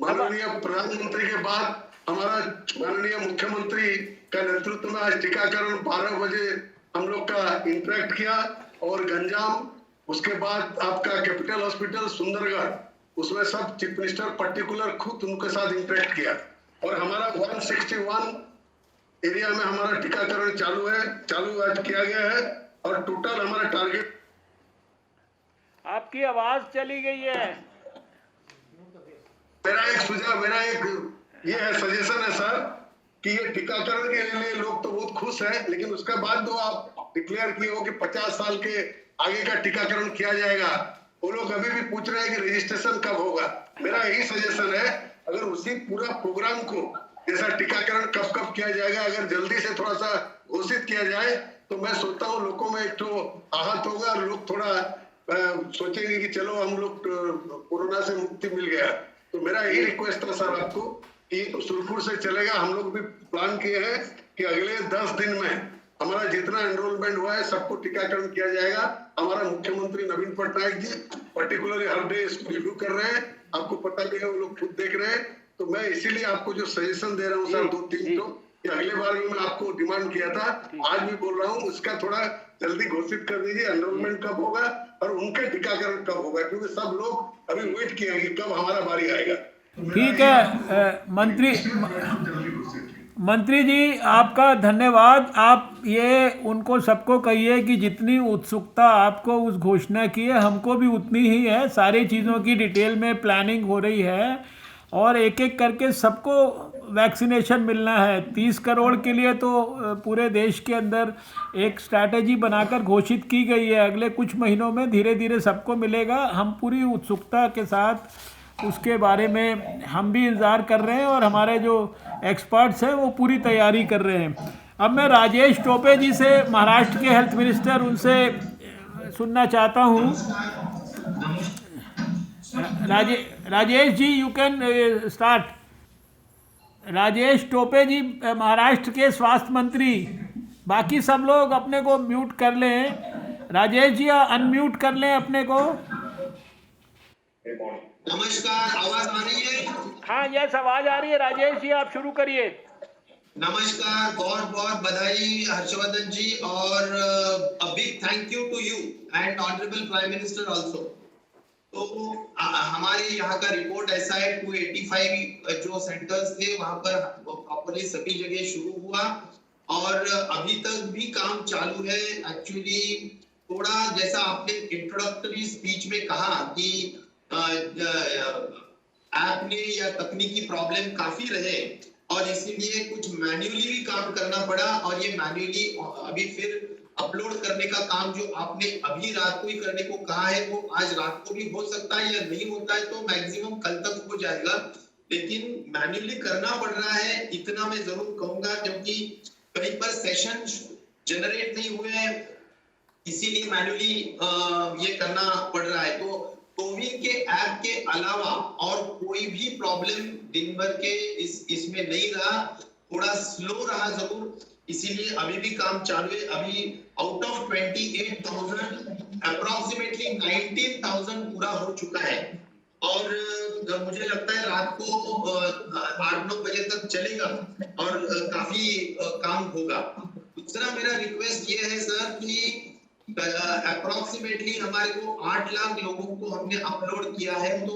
माननीय प्रधानमंत्री के बाद हमारा माननीय मुख्यमंत्री का नेतृत्व में आज टीकाकरण 12 बजे हम लोग का इंटरेक्ट किया, और गंजाम, उसके बाद आपका कैपिटल हॉस्पिटल सुंदरगढ़, उसमें सब चीफ मिनिस्टर पर्टिकुलर खुद उनके साथ इंटरेक्ट किया, और हमारा 161 एरिया में हमारा टीकाकरण चालू आज किया गया है, और टोटल हमारा टारगेट। आपकी आवाज चली गई है। मेरा एक ये है, सजेशन है सर, कि ये टीकाकरण के लिए लोग तो बहुत खुश हैं, लेकिन उसके बाद जो आप डिक्लेयर किए हो कि 50 साल के आगे का टीकाकरण किया जाएगा, वो लोग अभी भी पूछ रहे हैं कि रजिस्ट्रेशन कब होगा। मेरा यही सजेशन है, अगर उसी पूरा प्रोग्राम को जैसा टीकाकरण कब कब किया जाएगा अगर जल्दी से थोड़ा सा घोषित किया जाए तो मैं सोचता हूँ लोगों में एक तो आहत होगा और लोग थोड़ा सोचेंगे कि चलो हम लोग कोरोना से मुक्ति मिल गया। तो मेरा यही रिक्वेस्ट है सर आपको कि ये तो सुरखुर से चलेगा। हम लोग भी प्लान किए हैं कि अगले 10 दिन में हमारा जितना एनरोलमेंट हुआ है सबको टीकाकरण किया जाएगा। हमारा मुख्यमंत्री नवीन पटनायक जी पर्टिकुलरली हर डे इसको रिव्यू कर रहे हैं, आपको पता भी है, वो लोग खुद देख रहे हैं। तो मैं इसीलिए आपको जो सजेशन दे रहा हूँ सर 2-3 तो कि अगले बार भी मैं आपको डिमांड किया था, आज भी बोल रहा हूँ, उसका थोड़ा जल्दी घोषित कर दीजिए एनरोलमेंट कब होगा और उनके टीकाकरण कब होगा, क्योंकि सब लोग अभी वेट किए कि कब हमारा बारी आएगा। ठीक है मंत्री जी, आपका धन्यवाद। आप ये उनको सबको कहिए कि जितनी उत्सुकता आपको उस घोषणा की है हमको भी उतनी ही है। सारी चीज़ों की डिटेल में प्लानिंग हो रही है और एक एक करके सबको वैक्सीनेशन मिलना है। 30 करोड़ के लिए तो पूरे देश के अंदर एक स्ट्रैटेजी बनाकर घोषित की गई है। अगले कुछ महीनों में धीरे धीरे सबको मिलेगा। हम पूरी उत्सुकता के साथ उसके बारे में हम भी इंतज़ार कर रहे हैं और हमारे जो एक्सपर्ट्स हैं वो पूरी तैयारी कर रहे हैं। अब मैं राजेश टोपे जी से, महाराष्ट्र के हेल्थ मिनिस्टर, उनसे सुनना चाहता हूँ। Rajesh ji, you can start. Rajesh Tope ji Maharashtra के स्वास्थ्य मंत्री, बाकी सब लोग अपने को म्यूट कर लें। राजेश जी अनम्यूट कर लें अपने को। नमस्कार, आवाज आ रही है? हाँ, यस आवाज आ रही है। राजेश जी आप शुरू करिए। नमस्कार, बहुत बहुत बधाई हर्षवर्धन जी और a big thank you to you and honorable prime minister also। तो हमारे यहाँ का रिपोर्ट ऐसा है 285 जो सेंटर्स थे वहां पर प्रॉपर्ली सभी जगह शुरू हुआ और अभी तक भी काम चालू है। एक्चुअली थोड़ा जैसा आपने इंट्रोडक्टरी स्पीच में कहा कि ऐप ने या तकनीकी प्रॉब्लम काफी रहे और इसीलिए कुछ मैन्युअली भी काम करना पड़ा और ये मैन्युअली अभी फिर अपलोड करने का काम जो आपने अभी रात को ही करने को कहा है वो आज रात को भी हो सकता है या नहीं होता है तो मैक्सिमम कल तक हो जाएगा, लेकिन मैन्युअली करना पड़ रहा है। इतना मैं जरूर कहूंगा क्योंकि कहीं पर सेशन जनरेट नहीं हुए हैं इसीलिए मैन्युअली ये करना पड़ रहा है। तो कोविन के ऐप के अलावा और कोई भी प्रॉब्लम दिन भर के इसमें नहीं रहा, थोड़ा स्लो रहा जरूर, इसीलिए अभी भी काम चालू है। अभी आउट ऑफ 28,000 अप्रोक्सीमेटली 19,000 पूरा हो चुका है और मुझे लगता है रात को 8-9 बजे तक चलेगा और काफी काम होगा। दूसरा मेरा रिक्वेस्ट ये है सर कि अप्रोक्सीमेटली हमारे को 8 लाख लोगों को हमने अपलोड किया है तो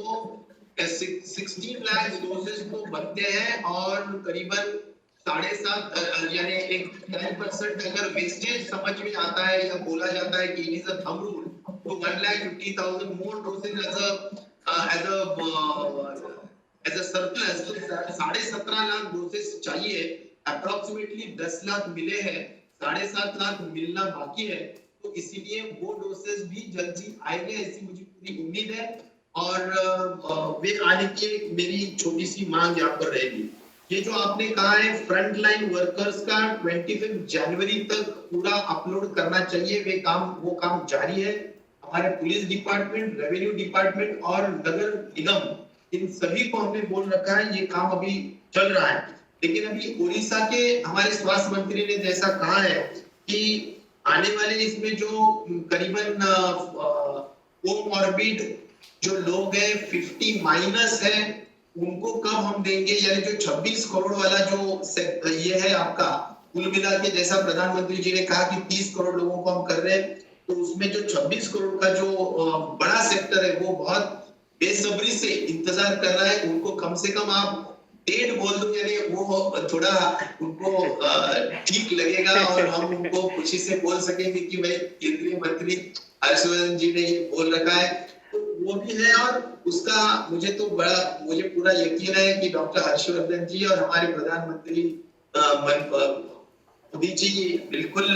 16 लाख डोजेस तो बनते हैं और करीबन 7.5 यानी एक 10% अगर वेस्टेज समझ में आता है या बोला जाता है कि it is a thumb rule तो 1,50,000 मोर डोजेस एज अ सरप्लस तो 17.5 लाख डोजेस चाहिए। अप्रोक्सीमेटली 10 लाख मिले हैं, 7.5 लाख मिलना बाकी है तो इसीलिए वो डोसेस भी जल्दी आएंगे ऐसी मुझे पूरी उम्मीद है और वे आने की मेरी छोटी सी मांग यहाँ पर रहेगी। ये जो आपने कहा है फ्रंट लाइन वर्कर्स का 25 जनवरी तक पूरा अपलोड करना चाहिए, वो काम जारी है। हमारे पुलिस डिपार्टमेंट, रेवेन्यू डिपार्टमेंट और नगर निगम इन सभी को हमने बोल रखा है, ये काम अभी चल रहा है। लेकिन अभी उड़ीसा के हमारे स्वास्थ्य मंत्री ने जैसा कहा है कि आने वाले इसमें जो करीबन कोमॉर्बिड जो लोग हैं 50 माइनस है उनको कब हम देंगे, यानी जो 26 करोड़ वाला जो ये है आपका कुल मिला के जैसा प्रधानमंत्री जी ने कहा कि 30 करोड़ लोगों को हम कर रहे हैं तो उसमें जो 26 करोड़ का जो बड़ा सेक्टर है वो बहुत बेसब्री से इंतजार कर रहा है। उनको कम से कम आप डेट बोल दो यानी वो थोड़ा उनको ठीक लगेगा और हम उनको खुशी से बोल सकेंगे कि भाई केंद्रीय मंत्री हर्षवर्धन जी ने ये बोल रखा है तो वो भी है। और उसका मुझे पूरा यकीन है कि डॉक्टर हर्षवर्धन जी और हमारे प्रधानमंत्री मोदी जी बिल्कुल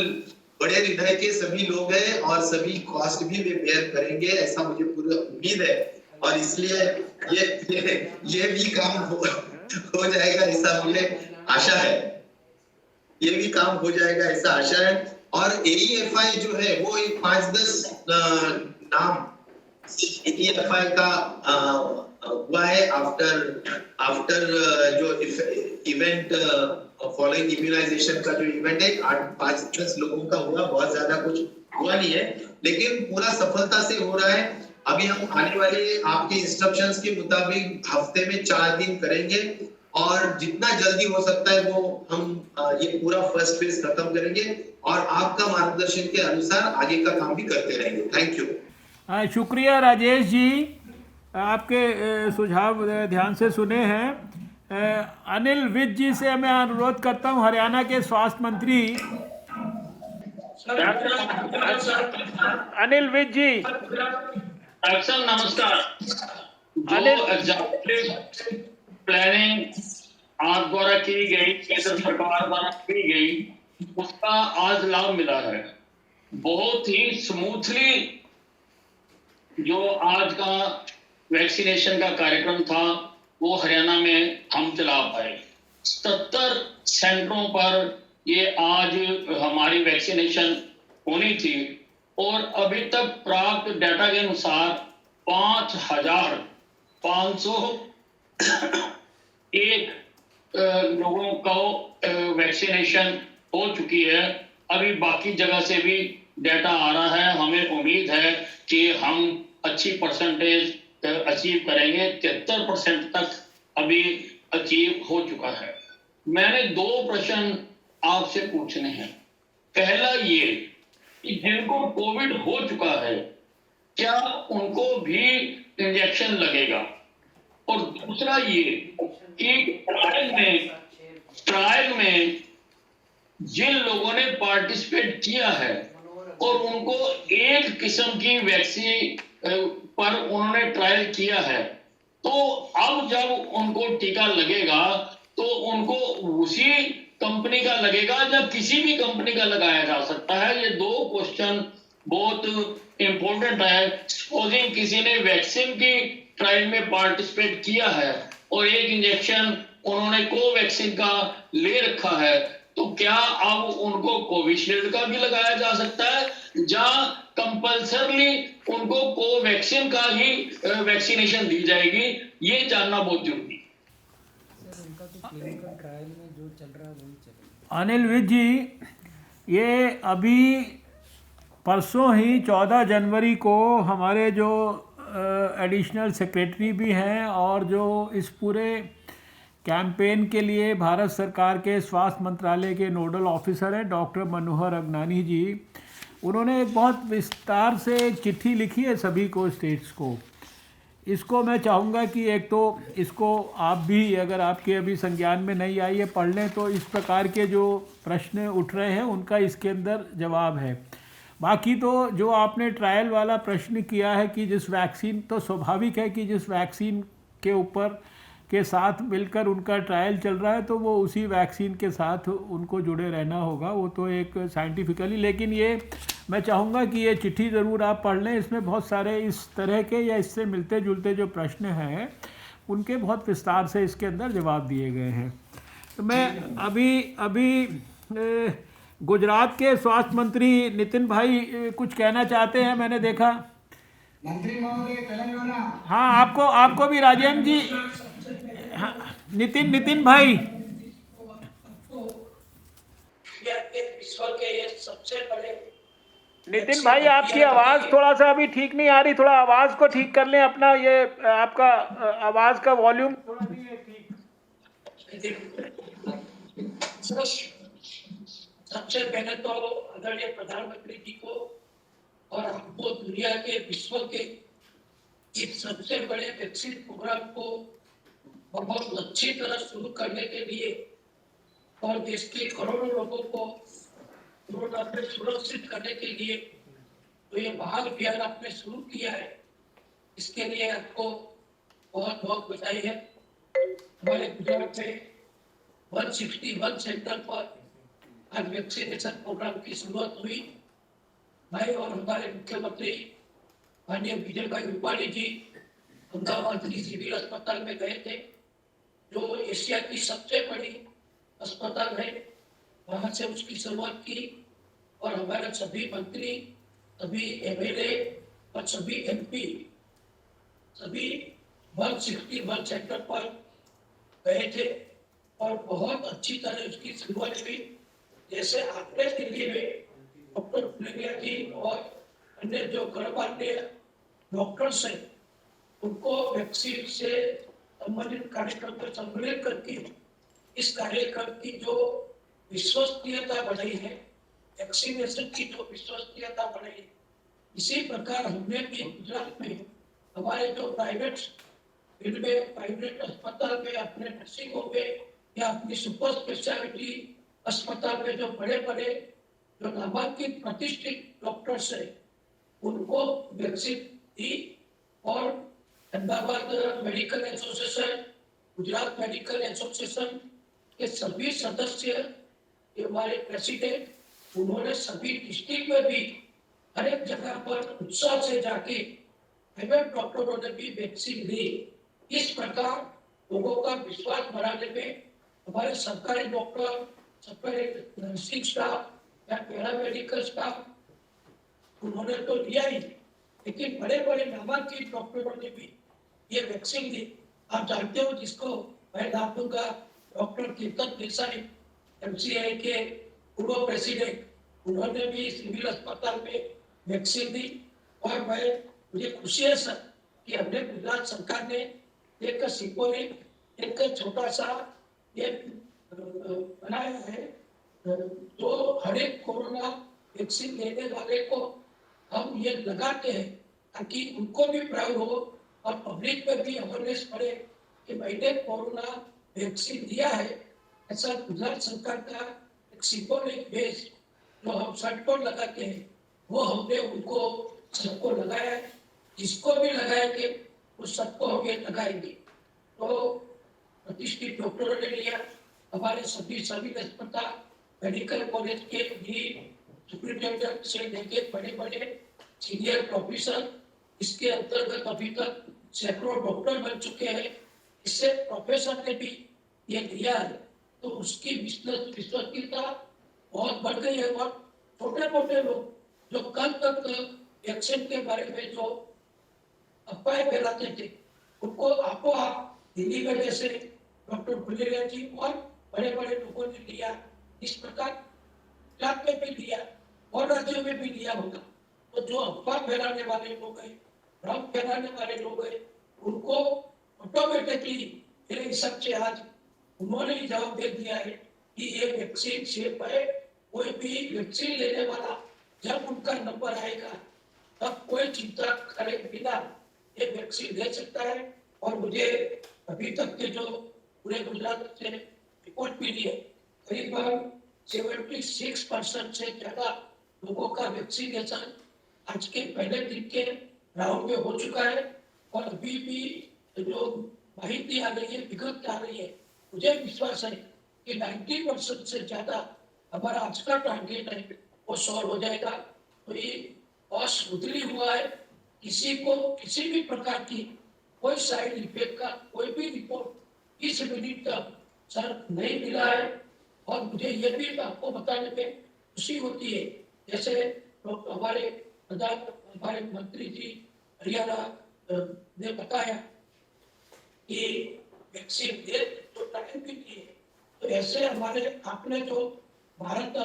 बड़े हृदय के सभी लोग हैं और सभी कॉस्ट भी वे बेयर करेंगे, ऐसा मुझे पूरी उम्मीद है। और इसलिए ये भी काम हो जाएगा ऐसा मुझे आशा है, ये भी काम हो जाएगा ऐसा आशा है। और AEFI जो है वो 5-10 नाम AEFI का हुआ है आफ्टर जो इवेंट फॉलोइंग इम्यूनाइजेशन का जो इवेंट है 5-10 लोगों का हुआ, बहुत ज्यादा कुछ हुआ नहीं है, लेकिन पूरा सफलता से हो रहा है। अभी हम आने वाले आपके इंस्ट्रक्शंस के मुताबिक हफ्ते में 4 दिन करेंगे और जितना जल्दी हो सकता है वो हम ये पूरा फर्स्ट फेज खत्म करेंगे और आपका मार्गदर्शन के अनुसार आगे का काम भी करते रहेंगे। Thank you. शुक्रिया राजेश जी, आपके सुझाव ध्यान से सुने हैं। अनिल विज जी से मैं अनुरोध करता हूं, हरियाणा के स्वास्थ्य मंत्री अनिल विज जी। सर नमस्कार। जो एग्जीक्यूटिव प्लानिंग आप द्वारा की गई, केंद्र सरकार द्वारा की गई, उसका आज लाभ मिला है। बहुत ही स्मूथली जो आज का वैक्सीनेशन का कार्यक्रम था वो हरियाणा में हम चला पाए। 77 सेंटरों पर ये आज हमारी वैक्सीनेशन होनी थी और अभी तक प्राप्त डाटा के अनुसार 5,501 लोगों को वैक्सीनेशन हो चुकी है। अभी बाकी जगह से भी डाटा आ रहा है। हमें उम्मीद है कि हम अच्छी परसेंटेज अचीव करेंगे। 73% तक अभी अचीव हो चुका है। मैंने 2 प्रश्न आपसे पूछने हैं। पहला ये कि जिनको कोविड हो चुका है क्या उनको भी इंजेक्शन लगेगा, और दूसरा ये कि ट्रायल में जिन लोगों ने पार्टिसिपेट किया है और उनको एक किस्म की वैक्सीन पर उन्होंने ट्रायल किया है, तो अब जब उनको टीका लगेगा तो उनको उसी कंपनी का लगेगा या किसी भी कंपनी का लगाया जा सकता है? ये 2 क्वेश्चन बहुत इंपॉर्टेंट है। सपोजिंग किसी ने वैक्सीन की ट्रायल में पार्टिसिपेट किया है और एक इंजेक्शन उन्होंने कोवैक्सीन का ले रखा है, तो क्या अब उनको कोविशील्ड का भी लगाया जा सकता है या कंपल्सरली उनको कोवैक्सीन का ही वैक्सीनेशन दी जाएगी? ये जानना बहुत जरूरी है। सर उनका तो क्लिनिकल ट्रायल में जो चल रहा है वही चलेगा। अनिल विज जी, ये अभी परसों ही 14 जनवरी को हमारे जो एडिशनल सेक्रेटरी भी हैं और जो इस पूरे कैंपेन के लिए भारत सरकार के स्वास्थ्य मंत्रालय के नोडल ऑफिसर हैं डॉक्टर मनोहर अगनानी जी, उन्होंने एक बहुत विस्तार से एक चिट्ठी लिखी है सभी को, स्टेट्स को। इसको मैं चाहूँगा कि एक तो इसको आप भी, अगर आपके अभी संज्ञान में नहीं आई है, पढ़ लें तो इस प्रकार के जो प्रश्न उठ रहे हैं उनका इसके अंदर जवाब है। बाकी तो जो आपने ट्रायल वाला प्रश्न किया है कि जिस वैक्सीन, तो स्वाभाविक है कि जिस वैक्सीन के ऊपर के साथ मिलकर उनका ट्रायल चल रहा है तो वो उसी वैक्सीन के साथ उनको जुड़े रहना होगा, वो तो एक साइंटिफिकली। लेकिन ये मैं चाहूँगा कि ये चिट्ठी ज़रूर आप पढ़ लें। इसमें बहुत सारे इस तरह के या इससे मिलते जुलते जो प्रश्न हैं उनके बहुत विस्तार से इसके अंदर जवाब दिए गए हैं। तो मैं अभी गुजरात के स्वास्थ्य मंत्री नितिन भाई कुछ कहना चाहते हैं, मैंने देखा। मंत्री महोदय तेलंगाना। हाँ, आपको भी राजेंद्र जी। हाँ, नितिन भाई। विश्व के ये सबसे बड़े नितिन भाई, आपकी आवाज़ थोड़ा सा अभी ठीक नहीं आ रही, थोड़ा आवाज़ को ठीक कर लें अपना। ये आपका आवाज़ का वॉल्यूम थोड़ा नहीं है ठीक। सबसे पहले तो आदरणीय प्रधानमंत्री जी को और हमको दुनिया के, विश्व के इस सबसे बड़े वैक्सीन प्रोग्राम को बहुत अच्छी तरह शुरू करने के लिए और देश के करोड़ों लोगों को कोरोना से सुरक्षित करने के लिए तो ये महान अभियान आपने शुरू किया है, इसके लिए आपको बहुत बहुत बधाई है। हमारे गुजरात में 161 सेंटर पर आज वैक्सीनेशन प्रोग्राम की शुरुआत हुई। मैं और हमारे मुख्यमंत्री माननीय विजय भाई रूपाणी जी अहमदाबाद सिविल अस्पताल में गए थे, जो एशिया की सबसे बड़ी अस्पताल है। वहां से उसकी शुरुआत की और हमारे सभी मंत्री, सभी एमएलए और सभी एमपी सभी 161 सेंटर पर गए थे और बहुत अच्छी तरह उसकी शुरुआत हुई। जैसे आपने दिल्ली में डॉक्टर फुलेरिया जी और अन्य जो गणमान्य डॉक्टर्स हैं, उनको वैक्सीन से संबंधित कार्यक्रम को सम्मिलित करके इस कार्यक्रम की जो विश्वसनीयता बढ़ाई है, वैक्सीनेशन की जो विश्वसनीयता बढ़ाई है, इसी प्रकार हमने भी गुजरात में हमारे जो प्राइवेट फील्ड में, प्राइवेट अस्पताल में, अपने नर्सिंग होम में या अपनी सुपर स्पेशलिटी अस्पताल में जो बड़े बड़े जो नामांकित प्रतिष्ठित डॉक्टर्स है, उनको वैक्सीन दी और Ahmedabad medical association, Gujarat medical association के सभी सदस्य, हमारे प्रेसिडेंट, उन्होंने सभी डिस्ट्रिक्ट में भी हर एक जगह पर उत्साह से जाके प्राइवेट डॉक्टरों ने भी वैक्सीन ली। इस प्रकार लोगों का विश्वास बढ़ाने में हमारे सरकारी डॉक्टर, सरकारी नर्सिंग स्टाफ या पैरामेडिकल स्टाफ, उन्होंने तो लिया ही, लेकिन बड़े बड़े नामांकित डॉक्टरों ने भी ये वैक्सीन ली। आप जानते हो, जिसको मैं नाम दूंगा, डॉक्टर कीर्तन देसाई, एमसीआई के पूर्व प्रेसिडेंट, उन्होंने भी सिविल अस्पताल में वैक्सीन दी। और मुझे खुशी है सर कि हमने गुजरात सरकार ने एक सिंबॉलिक, एक छोटा सा ये बनाया है, तो हर एक कोरोना वैक्सीन लेने वाले को हम ये लगाते हैं ताकि उनको भी प्राउड हो और पब्लिक में भी अवेयरनेस बढ़े कि मैंने कोरोना वैक्सीन दिया है। ऐसा गुजरात सरकार का एक सिंबॉलिक बेस जो हम शर्ट पर लगाते हैं, वो हमने उनको सबको लगाया है। जिसको भी लगाएंगे उस सबको हम ये लगाएंगे। तो प्रतिष्ठित डॉक्टरों ने लिया, हमारे सभी सिविल अस्पताल, मेडिकल कॉलेज के भी सुप्रिंटेंडेंट से लेके बड़े बड़े सीनियर प्रोफेसर, इसके अंतर्गत अभी तक सैकड़ों डॉक्टर बन चुके हैं। इससे प्रोफेसर ने भी ये लिया है, तो उसकी विश्वसनीयता बहुत बढ़ गई है। और छोटे मोटे लोग जो कल तक वैक्सीन के बारे में जो अफवाहें फैलाते थे, उनको आपो आप दिल्ली में जैसे डॉक्टर फुलेरिया जी और बड़े बड़े लोगों ने लिया, इस प्रकार गुजरात में भी लिया और राज्यों में भी लिया होगा। तो जो अफवाह फैलाने वाले लोग हैं, भ्रम फैलाने वाले लोग हैं, उनको ऑटोमेटिकली मेरे हिसाब से आज उन्होंने ही जवाब दे दिया है कि ये वैक्सीन सेफ है। कोई भी वैक्सीन लेने वाला जब उनका नंबर आएगा तब कोई चिंता करे बिना ये वैक्सीन ले सकता है। और मुझे अभी तक के जो पूरे गुजरात से रिपोर्ट मिली है, करीबन 76% से ज्यादा लोगों का वैक्सीनेशन आज के पहले दिन के राउंड में हो चुका है। और अभी भी जो माहिती आ रही है, विगत आ रही है, मुझे विश्वास है कि 90% से ज्यादा हमारा आज का टारगेट है वो सॉल्व हो जाएगा। तो ये बहुत स्मूथली हुआ है, किसी को किसी भी प्रकार की कोई साइड इफेक्ट का कोई भी रिपोर्ट इस मिनट तक सर नहीं मिला है। और मुझे ये भी आपको बताने में खुशी होती है, जैसे हमारे हमारे मंत्री जी हरियाणा ने बताया कि वैक्सीन दे तो टाइम भी नहीं है। तो ऐसे हमारे आपने जो भारत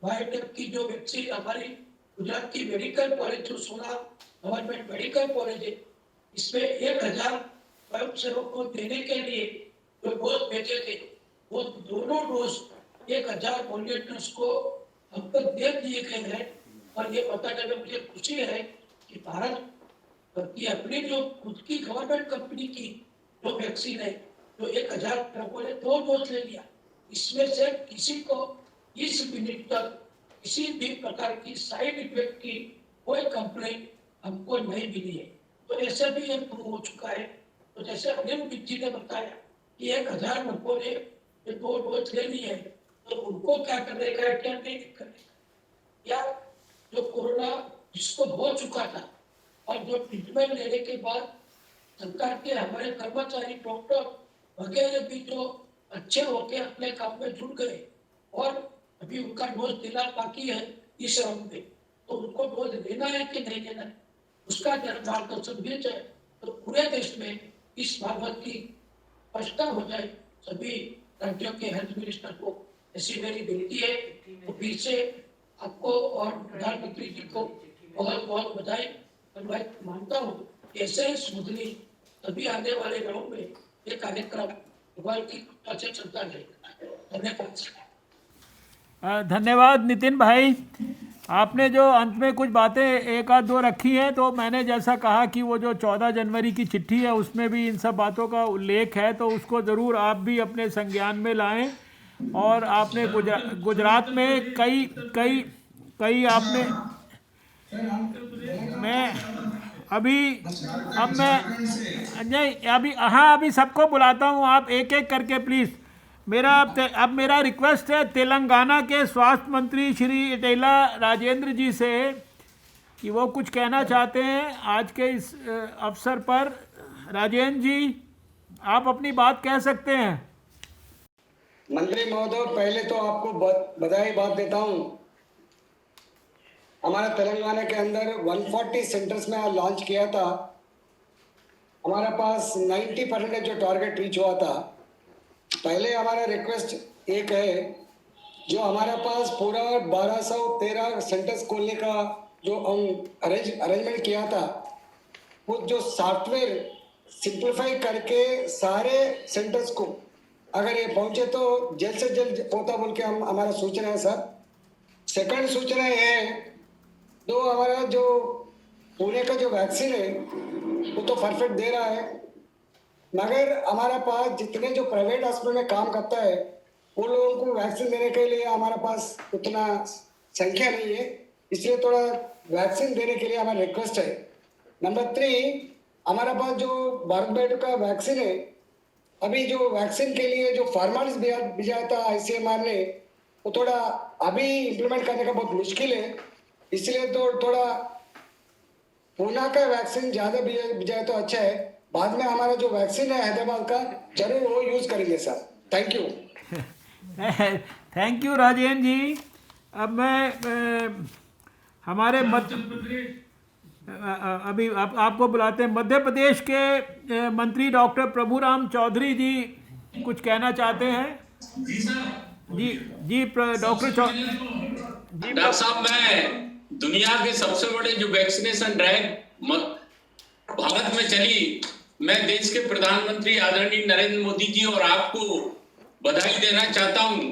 बायोटेक की जो वैक्सीन हमारी गुजरात की मेडिकल कॉलेज जो 16 गवर्नमेंट मेडिकल कॉलेज है, इसमें 1000 स्वयंसेवकों को देने के लिए जो डोज भेजे थे, वो दोनों डोज 1000 वॉलंटियर्स को अब तक दे दिए गए हैं। और ये बताने में मुझे खुशी है कि भारत की अपनी जो खुद की गवर्नमेंट कंपनी की जो वैक्सीन है, जो 1000 लोगों ने 2 डोज ले लिया, इसमें से किसी को इस मिनट तक किसी भी प्रकार की साइड इफेक्ट की कोई कंप्लेंट हमको नहीं मिली है। तो ऐसे भी ये प्रूव हो चुका है। तो जैसे अनिल जी ने बताया कि 1000 लोगों ने जो 2 डोज लेनी है तो उनको क्या करेगा, क्या नहीं करेगा, या जो कोरोना जिसको हो चुका था और जो ट्रीटमेंट लेने के बाद सरकार के हमारे कर्मचारी डॉक्टर वगैरह भी जो अच्छे होके अपने काम में जुड़ गए और अभी उनका डोज देना बाकी है इस राउंड में, तो उनको डोज लेना है कि नहीं लेना है उसका मार्गदर्शन मिल जाए तो पूरे देश में इस बाबत की स्पष्टता हो जाए। सभी राज्यों के हेल्थ मिनिस्टर को ऐसी मेरी विनती है। तो फिर से आपको और प्रधानमंत्री जी को बहुत बहुत बधाई। और मैं मानता हूँ ऐसे ही स्मूथली तभी आने वाले राउंड में ये कार्यक्रम भगवान की कृपा से चलता रहेगा। धन्यवाद। धन्यवाद नितिन भाई। आपने जो अंत में कुछ बातें एक आध दो रखी हैं, तो मैंने जैसा कहा कि वो जो 14 जनवरी की चिट्ठी है उसमें भी इन सब बातों का उल्लेख है, तो उसको ज़रूर आप भी अपने संज्ञान में लाएं। और आपने गुजरात में कई आपने अभी सबको बुलाता हूँ, आप एक एक करके प्लीज़। मेरा रिक्वेस्ट है तेलंगाना के स्वास्थ्य मंत्री श्री इटेला राजेंद्र जी से कि वो कुछ कहना चाहते हैं आज के इस अवसर पर। राजेंद्र जी, आप अपनी बात कह सकते हैं। मंत्री महोदय, पहले तो आपको बधाई बात देता हूं। हमारा तेलंगाना के अंदर 140 सेंटर्स में लॉन्च किया था। हमारा पास 90% जो टारगेट रीच हुआ था। पहले हमारा रिक्वेस्ट एक है, जो हमारा पास पूरा 1213 सेंटर्स खोलने का जो हम अरेंजमेंट किया था, वो जो सॉफ्टवेयर सिंप्लीफाई करके सारे सेंटर्स को अगर ये पहुंचे तो जल्द से जल्द होता बोल के हमारा सूचना है सर। सेकंड सूचना है, तो हमारा जो पुणे का जो वैक्सीन है वो तो परफेक्ट दे रहा है, मगर हमारा पास जितने जो प्राइवेट हॉस्पिटल में काम करता है वो लोगों को वैक्सीन देने के लिए हमारा पास उतना संख्या नहीं है, इसलिए थोड़ा वैक्सीन देने के लिए हमारा रिक्वेस्ट है। नंबर 3, हमारा पास जो भारत बायोटेक का वैक्सीन है, अभी जो वैक्सीन के लिए जो फॉर्मेलिटीज भेजा था ICMR ने, वो थोड़ा अभी इम्प्लीमेंट करने का बहुत मुश्किल है, इसलिए तो थोड़ा पुणे का वैक्सीन ज़्यादा भेजा तो अच्छा है। बाद में हमारा जो वैक्सीन है हैदराबाद का, जरूर वो यूज़ करेंगे sir. Thank you. Thank you Rajendra ji. अब मैं हमारे अभी आपको बुलाते हैं। मध्य प्रदेश के मंत्री डॉक्टर प्रभुराम चौधरी जी कुछ कहना चाहते हैं। जी डॉक्टर साहब, मैं दुनिया के सबसे बड़े जो वैक्सीनेशन ड्राइव भारत में चली, मैं देश के प्रधानमंत्री आदरणीय नरेंद्र मोदी जी और आपको बधाई देना चाहता हूं।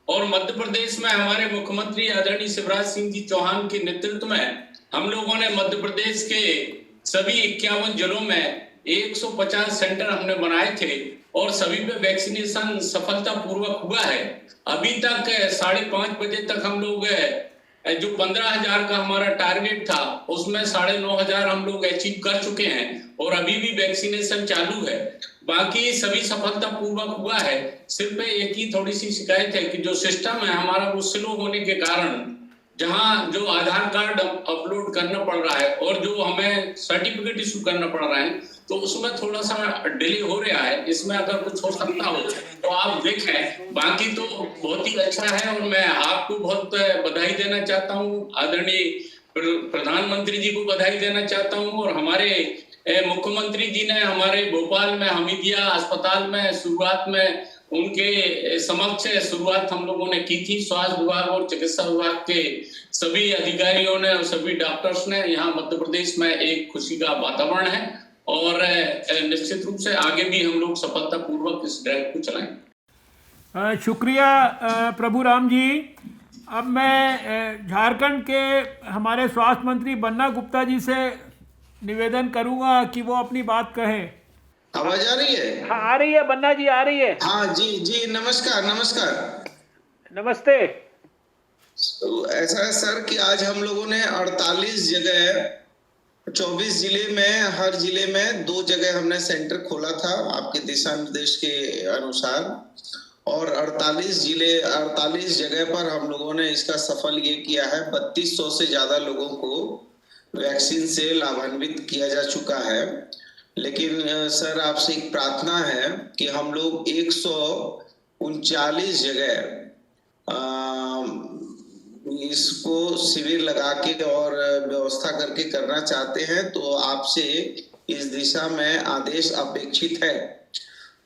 और मध्य प्रदेश में हमारे मुख्यमंत्री आदरणीय शिवराज सिंह जी चौहान के नेतृत्व में हम लोगों ने मध्य प्रदेश के सभी 51 जिलों में 150 सेंटर हमने बनाए थे और सभी पे वैक्सीनेशन सफलतापूर्वक हुआ है। अभी तक 5:30 बजे तक हम लोग जो 15,000 का हमारा टारगेट था उसमें 9,500 हम लोग अचीव कर चुके हैं और अभी भी वैक्सीनेशन चालू है। बाकी सभी सफलतापूर्वक हुआ है। सिर्फ एक ही थोड़ी सी शिकायत है कि जो सिस्टम है हमारा वो स्लो होने के कारण जहां जो आधार कार्ड अपलोड करना पड़ रहा है और जो हमें सर्टिफिकेट इशू करना पड़ रहा है तो उसमें थोड़ा सा डिले हो रहा है। इसमें अगर कुछ हो सकता हो तो आप देखें। बाकी तो बहुत ही अच्छा है और मैं आपको बहुत बधाई देना चाहता हूँ। आदरणीय प्रधानमंत्री जी को बधाई देना चाहता हूँ और हमारे मुख्यमंत्री जी ने हमारे भोपाल में हमीदिया अस्पताल में शुरुआत में उनके समक्ष शुरुआत हम लोगों ने की थी। स्वास्थ्य विभाग और चिकित्सा विभाग के सभी अधिकारियों ने और सभी डॉक्टर्स ने। यहाँ मध्य प्रदेश में एक खुशी का वातावरण है और निश्चित रूप से आगे भी हम लोग सफलतापूर्वक इस ड्राइव को चलाएं। शुक्रिया प्रभुराम जी। अब मैं झारखंड के हमारे स्वास्थ्य मंत्री बन्ना गुप्ता जी से निवेदन करूंगा कि वो अपनी बात कहें। आवाज आ रही है? हाँ आ रही है बन्ना जी, आ रही है। हाँ जी नमस्कार। नमस्ते। तो ऐसा है सर कि आज हम लोगों ने 48 जगह 24 जिले में, हर जिले में 2 जगह हमने सेंटर खोला था आपके दिशा निर्देश के अनुसार। और 48 जगह पर हम लोगों ने इसका सफल ये किया है। 3200 से ज्यादा लोगों को वैक्सीन से लाभान्वित किया जा चुका है। लेकिन सर आपसे एक प्रार्थना है कि हम लोग 139 जगह इसको शिविर लगा के और व्यवस्था करके करना चाहते हैं, तो आपसे इस दिशा में आदेश अपेक्षित है।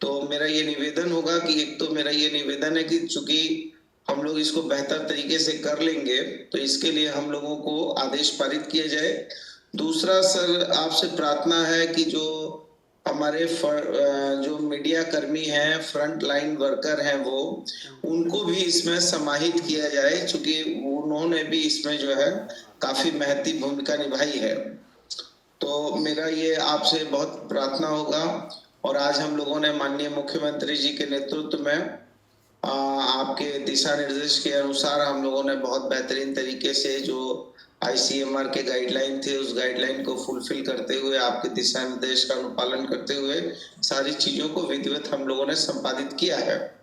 तो मेरा ये निवेदन होगा कि एक तो मेरा ये निवेदन है कि चूंकि हम लोग इसको बेहतर तरीके से कर लेंगे तो इसके लिए हम लोगों को आदेश पारित किया जाए। दूसरा सर आपसे प्रार्थना है कि जो हमारे जो मीडिया कर्मी हैं, फ्रंट लाइन वर्कर हैं, वो उनको भी इसमें समाहित किया जाए, क्योंकि उन्होंने भी इसमें जो है काफी महत्वपूर्ण भूमिका निभाई है। तो मेरा ये आपसे बहुत प्रार्थना होगा। और आज हम लोगों ने माननीय मुख्यमंत्री जी के नेतृत्व में आपके दिशा निर्देश के अनुसार हम लोगों ने बहुत बेहतरीन तरीके से जो ICMR के गाइडलाइन थे उस गाइडलाइन को फुलफिल करते हुए, आपके दिशा निर्देश का अनुपालन करते हुए सारी चीजों को विधिवत हम लोगों ने संपादित किया है।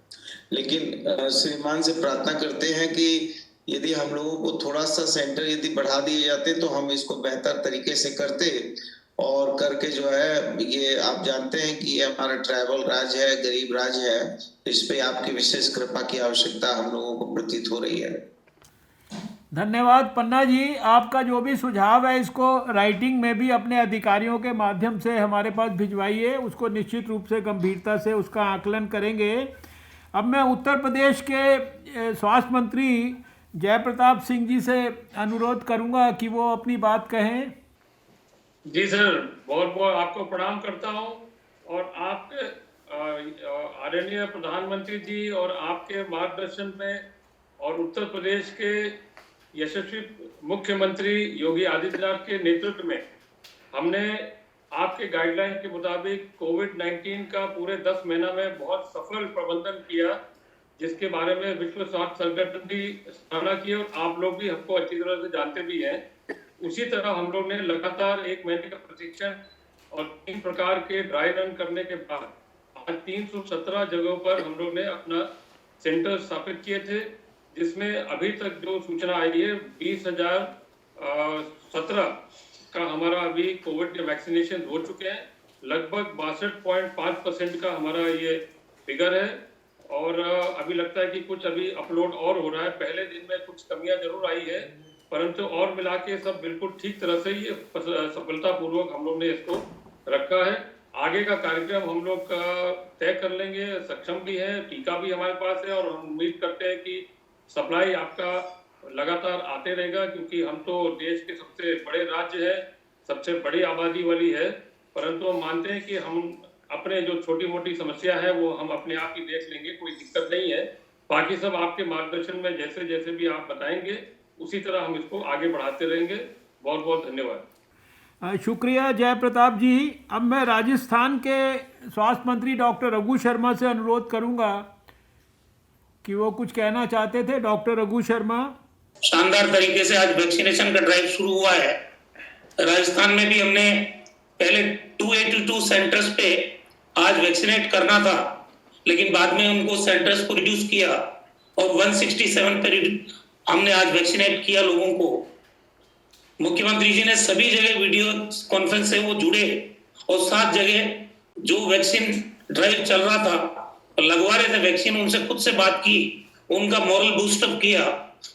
लेकिन श्रीमान से प्रार्थना करते हैं कि यदि हम लोगों को थोड़ा सा सेंटर यदि बढ़ा दिए जाते तो हम इसको बेहतर तरीके से करते, और करके जो है, ये आप जानते हैं कि ये हमारा ट्राइबल राज्य है, गरीब राज्य है, तो इस पे आपकी विशेष कृपा की आवश्यकता हम लोगों को प्रतीत हो रही है। धन्यवाद पन्ना जी। आपका जो भी सुझाव है इसको राइटिंग में भी अपने अधिकारियों के माध्यम से हमारे पास भिजवाइए, उसको निश्चित रूप से गंभीरता से उसका आकलन करेंगे। अब मैं उत्तर प्रदेश के स्वास्थ्य मंत्री जयप्रताप सिंह जी से अनुरोध करूंगा कि वो अपनी बात कहें। जी सर, बहुत बहुत आपको प्रणाम करता हूं, और आपके आदरणीय प्रधानमंत्री जी और आपके मार्गदर्शन में और उत्तर प्रदेश के यशस्वी मुख्यमंत्री योगी आदित्यनाथ के नेतृत्व में हमने आपके गाइडलाइन के मुताबिक कोविड-19 का पूरे 10 महीना में बहुत सफल प्रबंधन किया, जिसके बारे में विश्व स्वास्थ्य संगठन की सराहना की और आप लोग भी हमको अच्छी तरह से जानते भी हैं। उसी तरह हम लोग ने लगातार 1 महीने का प्रशिक्षण और 3 प्रकार के ड्राई रन करने के बाद आज 317 जगहों पर हम लोग ने अपना सेंटर स्थापित किए थे, जिसमें अभी तक जो सूचना आई है 20,017 का हमारा अभी कोविड के वैक्सीनेशन हो चुके हैं। लगभग 62.5% का हमारा ये फिगर है, और अभी लगता है कि कुछ अभी अपलोड और हो रहा है। पहले दिन में कुछ कमियां जरूर आई है, परंतु और मिला के सब बिल्कुल ठीक तरह से ये सफलतापूर्वक हम लोग ने इसको रखा है। आगे का कार्यक्रम हम लोग तय कर लेंगे, सक्षम भी है, टीका भी हमारे पास है, और हम उम्मीद करते हैं कि सप्लाई आपका लगातार आते रहेगा, क्योंकि हम तो देश के सबसे बड़े राज्य है, सबसे बड़ी आबादी वाली है, परंतु हम मानते हैं कि हम अपने जो छोटी मोटी समस्या है वो हम अपने आप ही देख लेंगे, कोई दिक्कत नहीं है। बाकी सब आपके मार्गदर्शन में जैसे जैसे भी आप बताएंगे उसी तरह हम इसको आगे बढ़ाते रहेंगे। बहुत बहुत धन्यवाद। शुक्रिया जयप्रताप जी। अब मैं राजस्थान के स्वास्थ्य मंत्री डॉक्टर रघु शर्मा से अनुरोध करूंगा कि वो कुछ कहना चाहते थे। डॉक्टर रघु शर्मा। शानदार तरीके से आज वैक्सीनेशन का ड्राइव शुरू हुआ है। राजस्थान में भी हमने पहले 282 सेंटर्स पे आज वैक्सीनेट करना था, लेकिन बाद में उनको सेंटर्स को रिड्यूस किया और 167 पे हमने आज वैक्सीनेट किया लोगों को। मुख्यमंत्री जी ने सभी जगह वीडियो कॉन्फ्रेंस से वो जुड़े और 7 जगह जो वैक्सीन ड्राइव चल रहा था, लगवा रहे थे वैक्सीन, उनसे खुद से बात की, उनका मोरल बूस्टअप किया।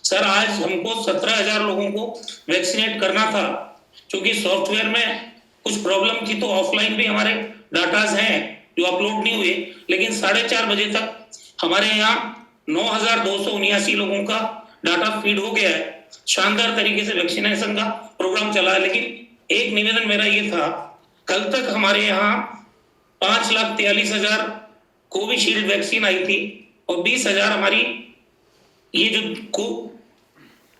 सर आज हमको 17,000 लोगों को वैक्सीनेट करना था, क्योंकि सॉफ्टवेयर में कुछ प्रॉब्लम थी, तो ऑफलाइन भी हमारे डाटाज हैं जो अपलोड नहीं हुए, लेकिन 4:30 बजे तक हमारे यहाँ 9,279 लोगों का डाटा फीड हो गया है। शानदार तरीके से वैक्सीनेशन का प्रोग्राम चला है। लेकिन एक निवेदन मेरा ये था, कल तक हमारे यहाँ 5,43,000 कोविशील्ड वैक्सीन आई थी और 20,000 हमारी ये जो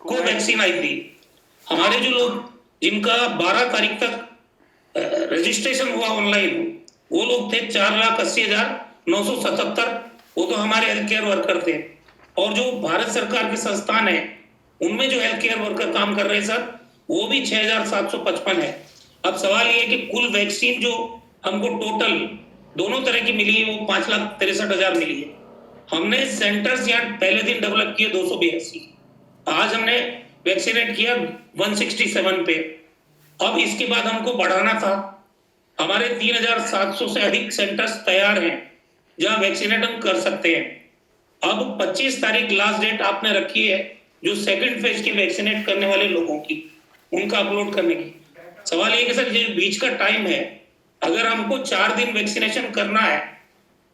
कोवैक्सीन आई थी। हमारे जो लोग जिनका 12 तारीख तक रजिस्ट्रेशन हुआ ऑनलाइन, वो लोग थे 4,80,977। वो तो हमारे हेल्थ केयर वर्कर थे, और जो भारत सरकार के संस्थान है उनमें जो हेल्थ केयर वर्कर काम कर रहे हैं सर, वो भी 6,755 है। अब सवाल ये है कि कुल वैक्सीन जो हमको टोटल दोनों तरह की मिली है वो 5,63,000 मिली है। हमने सेंटर्स यहाँ पहले दिन डेवलप किए 282, आज हमने वैक्सीनेट किया 167 पे। अब इसके बाद हमको बढ़ाना था, हमारे 3700 से अधिक सेंटर्स तैयार हैं जहां वैक्सीनेट हम कर सकते हैं। अब 25 तारीख लास्ट डेट आपने रखी है जो सेकंड फेज की वैक्सीनेट करने वाले लोगों की, उनका अपलोड करने की। सवाल ये कि सर ये बीच का टाइम है, अगर हमको 4 दिन वैक्सीनेशन करना है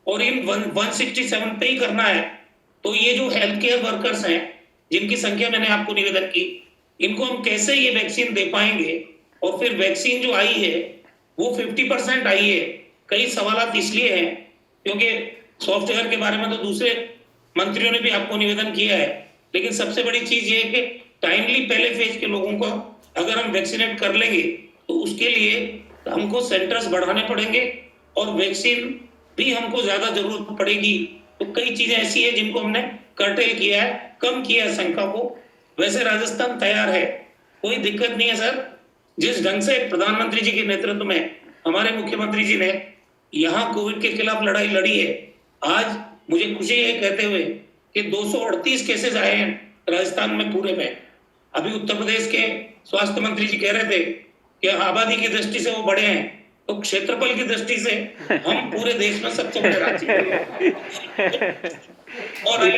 और इन 167 पे ही करना है, तो ये जो हेल्थ केयर वर्कर्स हैं जिनकी संख्या मैंने आपको निवेदन की, इनको हम कैसे ये वैक्सीन दे पाएंगे? और फिर वैक्सीन जो आई है वो 50% आई है। कई सवाल इसलिए हैं क्योंकि सॉफ्टवेयर के बारे में तो दूसरे मंत्रियों ने भी आपको निवेदन किया है, लेकिन सबसे बड़ी चीज ये है कि टाइमली पहले फेज के लोगों को अगर हम वैक्सीनेट कर लेंगे तो उसके लिए हमको सेंटर्स बढ़ाने पड़ेंगे और वैक्सीन भी हमको ज्यादा जरूरत पड़ेगी। तो कई चीजें ऐसी है जिनको हमने कर्टेल किया है, कम किया है संख्या को। वैसे राजस्थान तैयार है, कोई दिक्कत नहीं है सर। जिस ढंग से प्रधानमंत्री जी के नेतृत्व में हमारे मुख्यमंत्री जी ने यहाँ कोविड के खिलाफ लड़ाई लड़ी है, आज मुझे खुशी है कहते हुए कि 238 केसेस आए हैं राजस्थान में पूरे में। अभी उत्तर प्रदेश के स्वास्थ्य मंत्री जी कह रहे थे कि आबादी की दृष्टि से वो बड़े हैं, तो क्षेत्रफल की दृष्टि से हम पूरे देश में सबसे बड़े राज्य हैं। और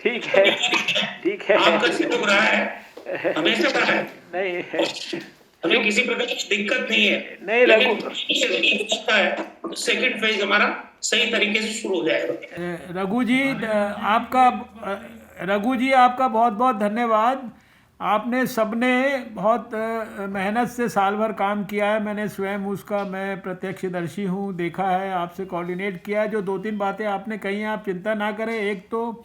ठीक है आपका सिद्ध रहा है, हमेशा रहा है, नहीं हमें किसी प्रकार की दिक्कत नहीं है। नहीं रघु, है सेकंड फेज हमारा सही तरीके से शुरू हो जाएगा। रघु जी आपका बहुत बहुत धन्यवाद। आपने सबने बहुत मेहनत से साल भर काम किया है, मैंने स्वयं उसका मैं प्रत्यक्षदर्शी हूँ, देखा है, आपसे कोऑर्डिनेट किया है। जो 2-3 बातें आपने कही हैं आप चिंता ना करें। एक तो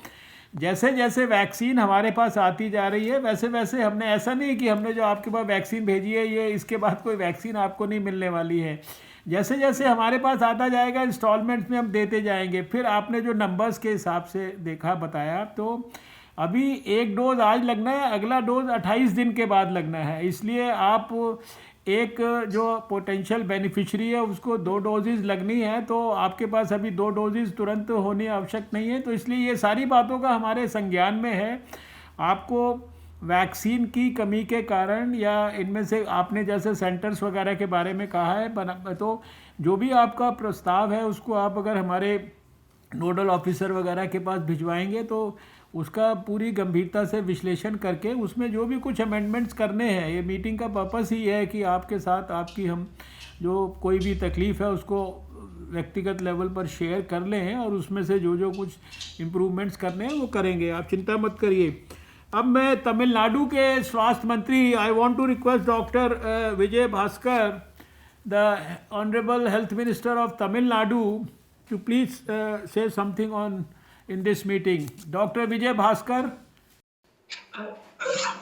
जैसे जैसे वैक्सीन हमारे पास आती जा रही है वैसे वैसे हमने ऐसा नहीं कि हमने जो आपके पास वैक्सीन भेजी है ये इसके बाद कोई वैक्सीन आपको नहीं मिलने वाली है। जैसे जैसे हमारे पास आता जाएगा इंस्टॉलमेंट्स में हम देते जाएंगे। फिर आपने जो नंबर्स के हिसाब से देखा बताया, तो अभी एक डोज आज लगना है, अगला डोज 28 दिन के बाद लगना है। इसलिए आप एक जो पोटेंशियल बेनिफिशरी है उसको 2 डोजेज़ लगनी है, तो आपके पास अभी 2 डोजेज़ तुरंत होनी आवश्यक नहीं है। तो इसलिए ये सारी बातों का हमारे संज्ञान में है। आपको वैक्सीन की कमी के कारण या इनमें से आपने जैसे सेंटर्स वगैरह के बारे में कहा है, तो जो भी आपका प्रस्ताव है उसको आप अगर हमारे नोडल ऑफिसर वगैरह के पास भिजवाएंगे तो उसका पूरी गंभीरता से विश्लेषण करके उसमें जो भी कुछ अमेंडमेंट्स करने हैं, ये मीटिंग का पर्पस ही है कि आपके साथ आपकी हम जो कोई भी तकलीफ़ है उसको व्यक्तिगत लेवल पर शेयर कर लें और उसमें से जो जो कुछ इम्प्रूवमेंट्स करने हैं वो करेंगे, आप चिंता मत करिए। अब मैं तमिलनाडु के स्वास्थ्य मंत्री, I want to request doctor Vijay Bhaskar, the honourable health minister of Tamil Nadu, to please say something on in this meeting. Dr. Vijay Bhaskar.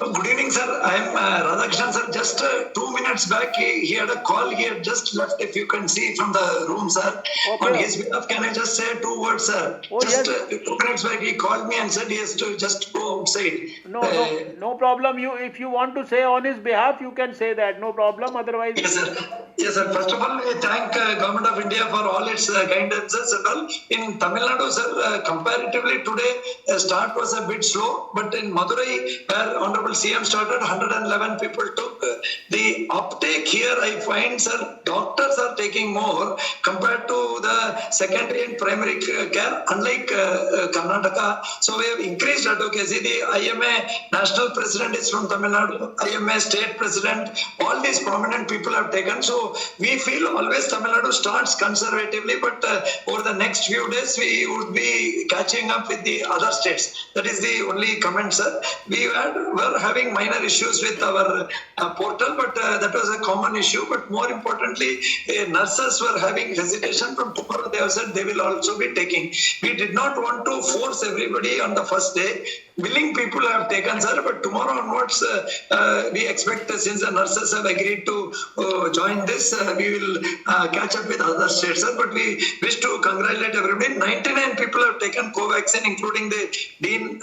Good evening, sir. I am Radhakrishnan, sir. Just 2 minutes back, he had a call. He had just left. If you can see from the room, sir. Okay. On his behalf, can I just say 2 words, sir? Oh, just yes. 2 minutes back, he called me and said he has to just go outside. No problem. If you want to say on his behalf, you can say that. No problem. Otherwise. Yes, sir. Yes, sir. First of all, we thank Government of India for all its guidances and all. In Tamil Nadu, sir, comparatively today, start was a bit slow, but in Madurai, where Honorable CM started, 111 people took. The uptake here, I find, sir, doctors are taking more compared to the secondary and primary care, unlike Karnataka. So we have increased advocacy. The IMA national president is from Tamil Nadu, IMA state president, all these prominent people have taken. So we feel always Tamil Nadu starts conservatively, but over the next few days, we would be catching up with the other states. That is the only comment, sir. We were having minor issues with our portal, but that was a common issue. But more importantly, nurses were having hesitation. From tomorrow, they have said they will also be taking. We did not want to force everybody on the first day. Willing people have taken taken, sir. But tomorrow onwards, we expect since the nurses have agreed to join this, we will catch up with other states, sir. But we wish to congratulate everybody. 99 people have taken Covaxin, including the Dean,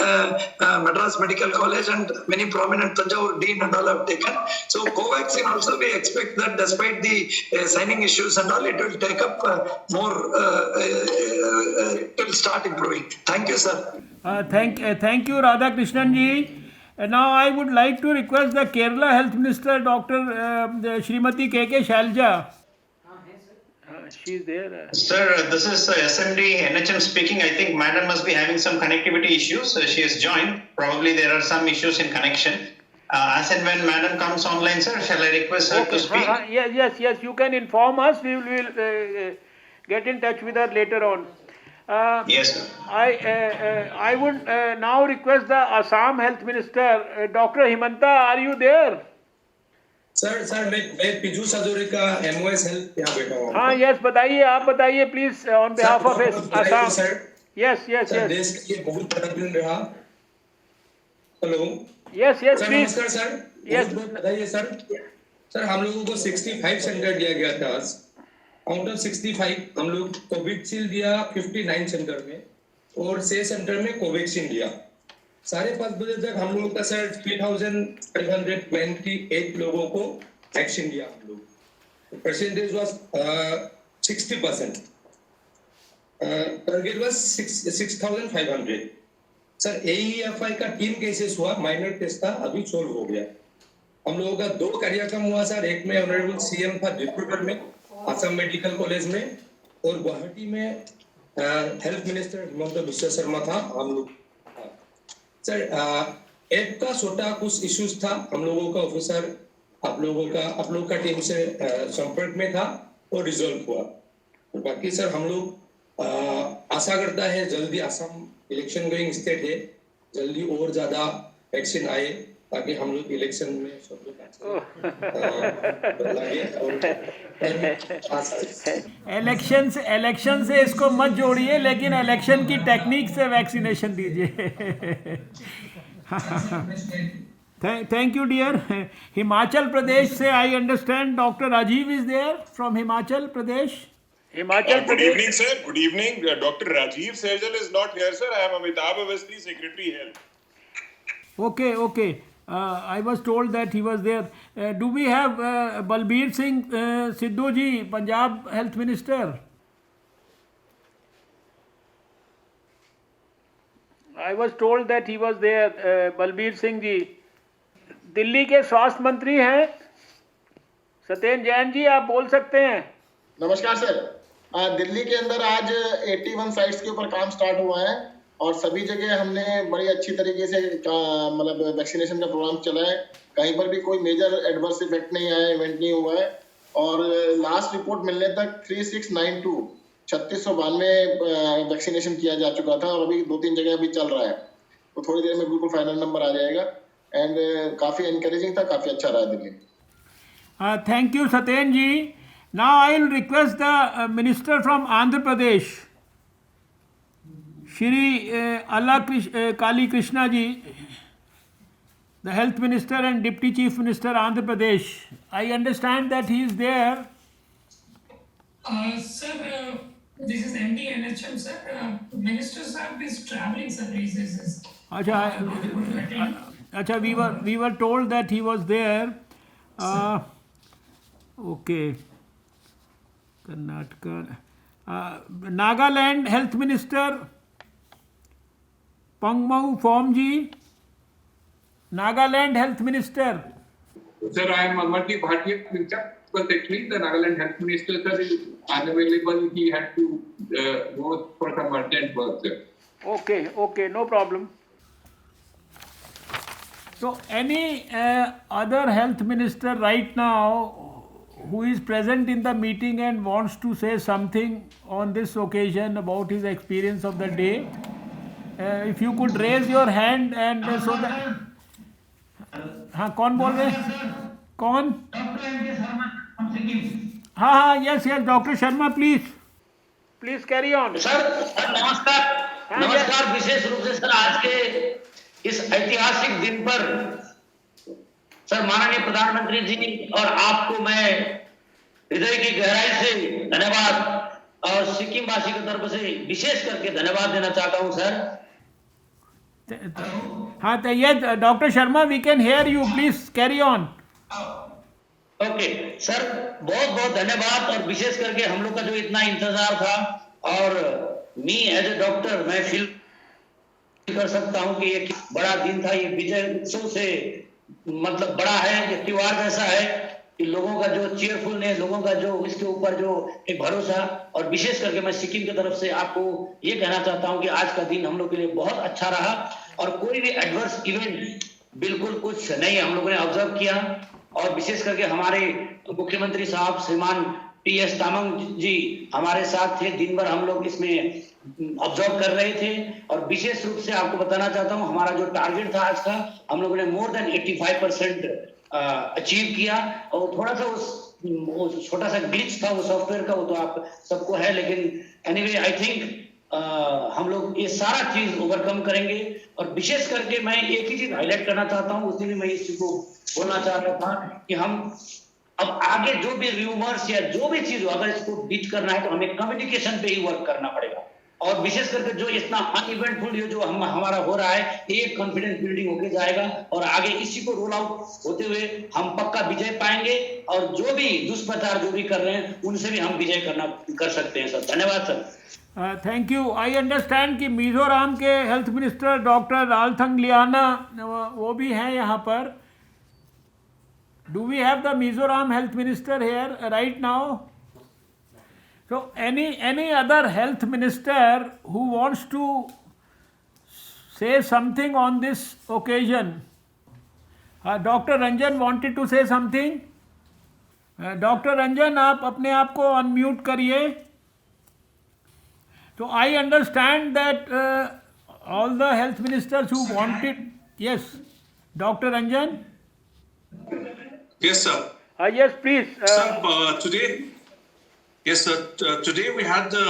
Madras Medical College, and many prominent Tanjavur Dean and all have taken. So Covaxin also, we expect that despite the signing issues and all, it will take up more, it will start improving. Thank you, sir. Thank you, Radhakrishnan ji. Now I would like to request the Kerala Health Minister, Dr. Srimati K.K. Shalja. She is there. Sir, this is SMD NHM speaking. I think Madam must be having some connectivity issues. She has joined. Probably there are some issues in connection. As and when Madam comes online, sir, shall I request her to speak? Yes, you can inform us. We will get in touch with her later on. Yes, sir. I would now request the Assam Health Minister, Dr. Himanta, are you there? Sir मैं पिजू सजोरी का MOS health यहाँ बैठा हूँ. हाँ, yes, बताइए, आप बताइए please on behalf of Assam. Yes. देश के लिए बहुत बड़ा दिन रहा. हेलो. Yes, sir please. नमस्कार सर. Yes. बहुत बताइए सर. सर हम लोगों को 65 सेंटर दिया गया था. आउट ऑफ 65 हम लोग कोविशील्ड दिया 59 सेंटर में और 6 सेंटर में कोवैक्सीन दिया. 5:30 बजे तक हम लोगों का सर 3,528 लोगों को वैक्सीन दिया हम लोग. Percentage was 60%. Target was 6,500. Sir AEFI का 3 केसेस हुआ, माइनर टेस्ट था, अभी सोल्व हो गया. हम लोगों का 2 कार्यक्रम हुआ सर. एक में ऑनरेबल CM था डिब्रूगढ़ में, असम मेडिकल कॉलेज में, और गुवाहाटी में हेल्थ मिनिस्टर हिमंता बिश्वा शर्मा था. हम लोग सर एक का छोटा कुछ इश्यूज था. हम लोगों का ऑफिसर आप लोगों का टीम से संपर्क में था और रिजॉल्व हुआ. बाकी सर हम लोग आशा करता है जल्दी, असम इलेक्शन गोइंग स्टेट है, जल्दी और ज्यादा वैक्सीन आए ताकि हम लोग इलेक्शन में सब लोग इलेक्शन से इसको मत जोड़िए, लेकिन इलेक्शन की टेक्निक से वैक्सीनेशन दीजिए. Thank you dear. Himachal Pradesh से I understand doctor Rajeev is there from Himachal Pradesh. Good evening, sir. Good evening. Dr. Rajiv Sehgal is not here, sir. I am Amitabh Awasthi, Secretary Health. Okay. I was told that he was there. Do we have Balbir Singh Sidhu ji, Punjab Health Minister? I was told that he was there. Balbir Singh ji. Delhi के स्वास्थ्य मंत्री हैं सत्येंद्र जैन जी, आप बोल सकते हैं. नमस्कार sir. Delhi के अंदर आज 81 साइट्स के ऊपर काम स्टार्ट हुआ है और सभी जगह हमने बड़ी अच्छी तरीके से मतलब वैक्सीनेशन का प्रोग्राम चला है. कहीं पर भी कोई मेजर एडवर्स इफेक्ट नहीं आया, इवेंट नहीं हुआ है. और लास्ट रिपोर्ट मिलने तक 3692 वैक्सीनेशन किया जा चुका था और अभी 2-3 जगह अभी चल रहा है. तो थोड़ी देर में बिल्कुल फाइनल नंबर आ जाएगा एंड काफी एनकरेजिंग था, काफी अच्छा रहा Delhi. Thank you Satyendra ji. Now I will request the minister from Andhra Pradesh, Shri Kali Krishna ji, the health minister and deputy chief minister Andhra Pradesh. I understand that he is there. Sir, this is MD NHM, sir. Minister sir is traveling, sir. Acha, we were told that he was there. Okay. Karnataka, Nagaland Health Minister Pangmau Phomji, Nagaland Health Minister. Sir, I am Amardeep Bhatia, but actually the Nagaland Health Minister sir is unavailable. He had to go for some urgent work, sir. Okay, no problem. So any other health minister right now who is present in the meeting and wants to say something on this occasion about his experience of the day, if you could raise your hand and so that. हाँ, कौन बोल रहे हैं? कौन? हाँ, yes, Dr. Sharma, please carry on. Sir नमस्कार. विशेष रूप से सर आज के इस ऐतिहासिक दिन पर सर माननीय प्रधानमंत्री जी और आपको मैं हृदय की गहराई से धन्यवाद और सिक्किम वासी की तरफ से विशेष करके धन्यवाद देना चाहता हूं सर। हाँ तो ये doctor Sharma we can hear you, please carry on. Okay sir, बहुत बहुत धन्यवाद और विशेष करके हम लोग का जो इतना इंतजार था और मी एज ए डॉक्टर मैं फील कर सकता हूं कि ये बड़ा दिन था, ये विजय उत्सव से मतलब बड़ा है, ये त्योहार जैसा है कि लोगों का जो चीयरफुलनेस, लोगों का जो इसके ऊपर जो एक भरोसा, और विशेष करके मैं सिक्किम की तरफ से आपको ये कहना चाहता हूं कि आज का दिन हम लोग के लिए बहुत अच्छा रहा और कोई भी एडवर्स इवेंट बिल्कुल कुछ नहीं हम लोगों ने ऑब्जर्व किया। और विशेष करके हमारे मुख्यमंत्री साहब श्रीमान PS तामंग जी हमारे साथ थे, दिन भर हम लोग इसमें ऑब्जर्व कर रहे थे। और विशेष रूप से आपको बताना चाहता हूं हमारा जो टारगेट था आज का, हम लोगों ने मोर देन 85% अचीव किया। और थोड़ा सा उस छोटा सा ग्लिच था वो सॉफ्टवेयर का, वो तो आप सबको है, लेकिन एनीवे आई थिंक हम लोग ये सारा चीज ओवरकम करेंगे। और विशेष करके मैं एक ही चीज हाईलाइट करना चाहता हूं, उसमें भी मैं इस चीज को बोलना चाह रहा था कि हम अब आगे जो भी रूमर्स या जो भी चीज हो, अगर इसको बीट करना है तो हमें कम्युनिकेशन पे ही वर्क करना पड़ेगा। और विशेष करके जो इतना अनइवेंटफुल जो हमारा हो रहा है, ये कॉन्फिडेंस बिल्डिंग होके जाएगा और आगे इसी को रोल आउट होते हुए हम पक्का विजय पाएंगे। और जो भी दुष्प्रचार जो भी कर रहे हैं उनसे भी हम विजय कर सकते हैं सर। धन्यवाद sir. Thank you. I understand कि मिजोरम के हेल्थ मिनिस्टर डॉक्टर रालथंगलियाना वो भी हैं यहाँ पर। Do we have the Mizoram health minister here right now? So any other health minister who wants to say something on this occasion? Dr. Ranjan wanted to say something. Dr. Ranjan आप अपने आप को unmute करिए। So I understand that all the health ministers who wanted, yes, Dr. Ranjan. Yes, sir. Yes, please. Sir, today, yes, sir. Today we had the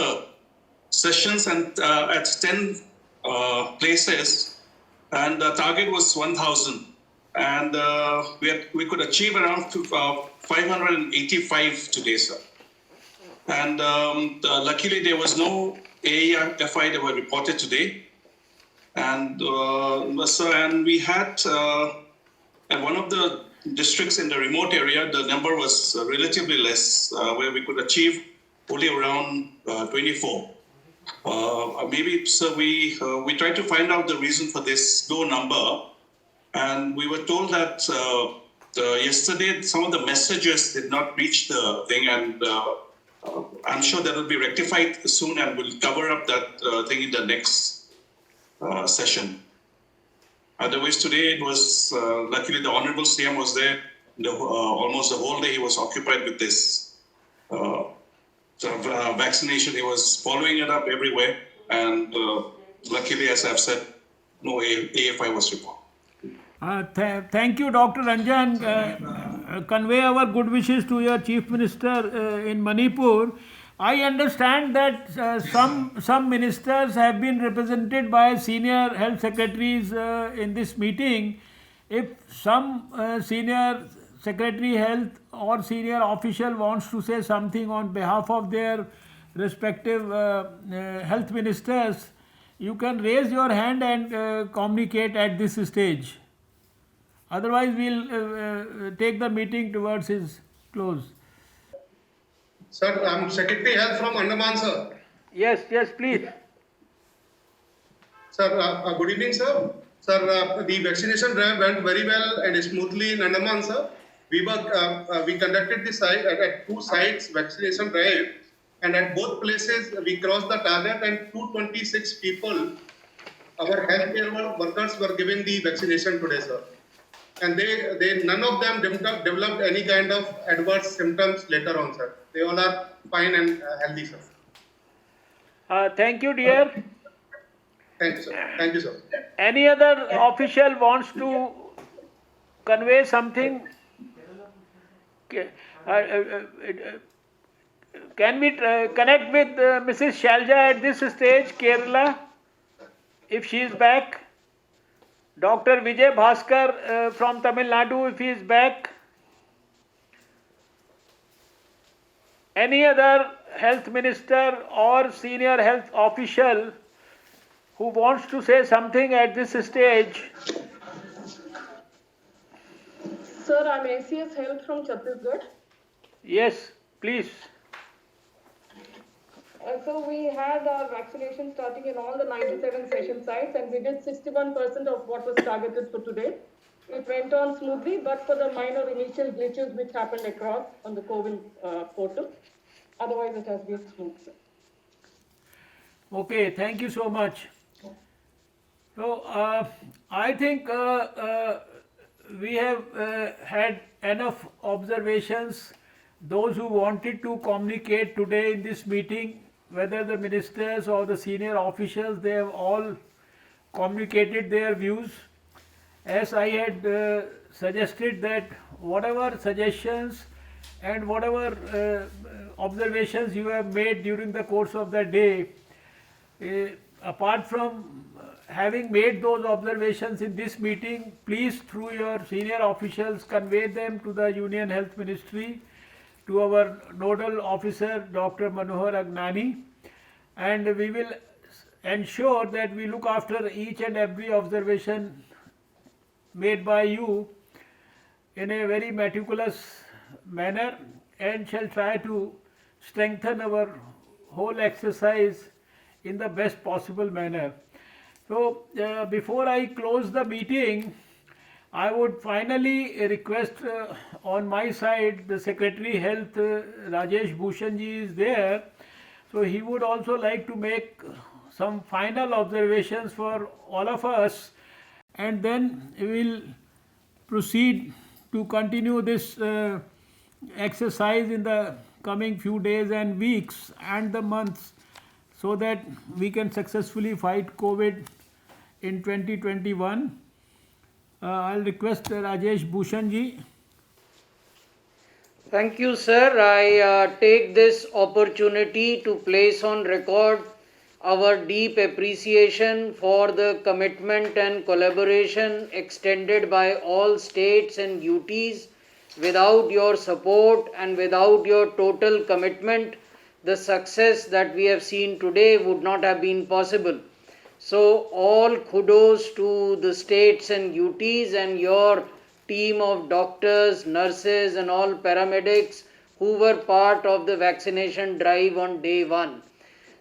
sessions and at 10 places, and the target was 1,000, and we could achieve around 585 today, sir. And luckily there was no AEFI that were reported today, and sir, and we had at one of the districts in the remote area, the number was relatively less, where we could achieve only around 24. Maybe, sir, we tried to find out the reason for this low number, and we were told that yesterday some of the messages did not reach the thing, and I'm sure that will be rectified soon, and we'll cover up that thing in the next session. Otherwise, today it was luckily the Honorable CM was there. Almost the whole day he was occupied with this vaccination. He was following it up everywhere, and luckily, as I've said, no AFI was reported. Thank you, Dr. Ranjan. Convey our good wishes to your Chief Minister in Manipur. I understand that some ministers have been represented by senior health secretaries in this meeting. If some senior secretary health or senior official wants to say something on behalf of their respective health ministers, you can raise your hand and communicate at this stage. Otherwise, we'll take the meeting towards its close. Sir, I'm Secretary Health from Andaman, sir. Yes, please. Sir, good evening, sir. Sir, the vaccination drive went very well and smoothly in Andaman, sir. We conducted the site at 2 sites vaccination drive, and at both places we crossed the target, and 226 people, our healthcare workers, were given the vaccination today, sir. And they none of them developed any kind of adverse symptoms later on, sir. They all are fine and healthy, sir. Thank you, dear. Thank you, sir. Thank you, sir. Any other official wants to convey something? Can we connect with Mrs. Shalja at this stage, Kerala, if she is back? Dr. Vijay Bhaskar from Tamil Nadu, if he is back. Any other health minister or senior health official who wants to say something at this stage? Sir, I'm ACS Health from Chhattisgarh. Yes, please. So we had our vaccination starting in all the 97 session sites, and we did 61% of what was targeted for today. It went on smoothly, but for the minor initial glitches which happened across on the COVID portal. Otherwise, it has been smooth, sir. Okay, thank you so much. So, I think we have had enough observations. Those who wanted to communicate today in this meeting, whether the ministers or the senior officials, they have all communicated their views. As I had suggested that whatever suggestions and whatever observations you have made during the course of the day, apart from having made those observations in this meeting, please through your senior officials convey them to the Union Health Ministry, to our nodal officer Dr. Manohar Agnani, and we will ensure that we look after each and every observation made by you in a very meticulous manner, and shall try to strengthen our whole exercise in the best possible manner. So before I close the meeting, I would finally request on my side, the Secretary Health Rajesh Bhushan ji is there, so he would also like to make some final observations for all of us, and then we will proceed to continue this exercise in the coming few days and weeks and the months, so that we can successfully fight COVID in 2021. I'll request Rajesh Bhushan ji. Thank you, sir. I take this opportunity to place on record our deep appreciation for the commitment and collaboration extended by all states and UTs. Without your support and without your total commitment, the success that we have seen today would not have been possible. So all kudos to the states and UTs and your team of doctors, nurses and all paramedics who were part of the vaccination drive on day one.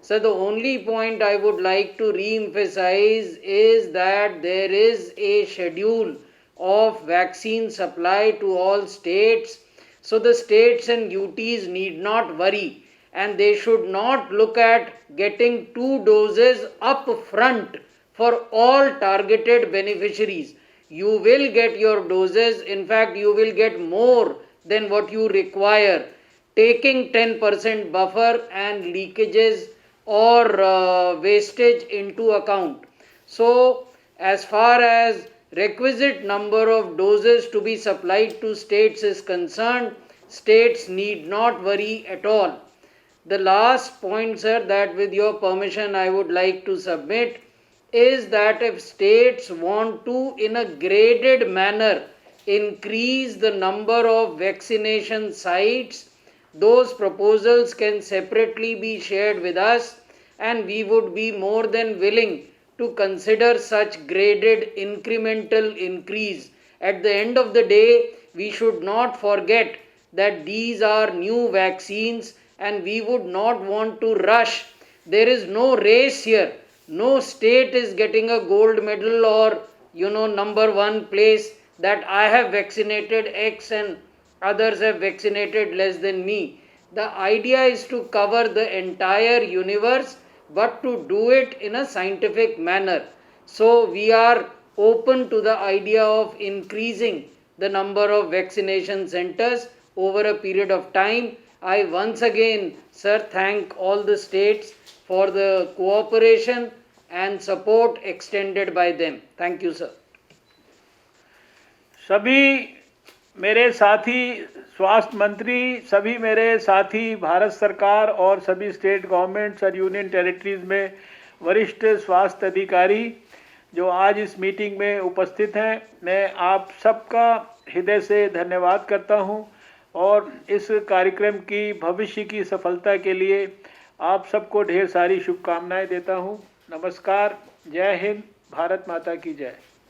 So the only point I would like to re-emphasize is that there is a schedule of vaccine supply to all states. So the states and UTs need not worry, and they should not look at getting 2 doses up front for all targeted beneficiaries. You will get your doses. In fact, you will get more than what you require, taking 10% buffer and leakages or wastage into account. So as far as requisite number of doses to be supplied to states is concerned, states need not worry at all. The last point, sir, that with your permission I would like to submit is that if states want to, in a graded manner, increase the number of vaccination sites, those proposals can separately be shared with us, and we would be more than willing to consider such graded incremental increase. At the end of the day, we should not forget that these are new vaccines and we would not want to rush. There is no race here. No state is getting a gold medal or, number one place that I have vaccinated X and others have vaccinated less than me. The idea is to cover the entire universe, but to do it in a scientific manner. So we are open to the idea of increasing the number of vaccination centers over a period of time. I once again, sir, thank all the states for the cooperation and support extended by them. Thank you, sir. सभी मेरे साथी स्वास्थ्य मंत्री, सभी मेरे साथी भारत सरकार और सभी स्टेट गवर्नमेंट्स और यूनियन टेरिटरीज में वरिष्ठ स्वास्थ्य अधिकारी, जो आज इस मीटिंग में उपस्थित हैं। मैं आप सबका हृदय से धन्यवाद करता हूं और इस कार्यक्रम की भविष्य की सफलता के लिए आप सबको ढेर सारी शुभकामनाएं देता हूं। नमस्कार, जय हिंद, भारत माता की जय।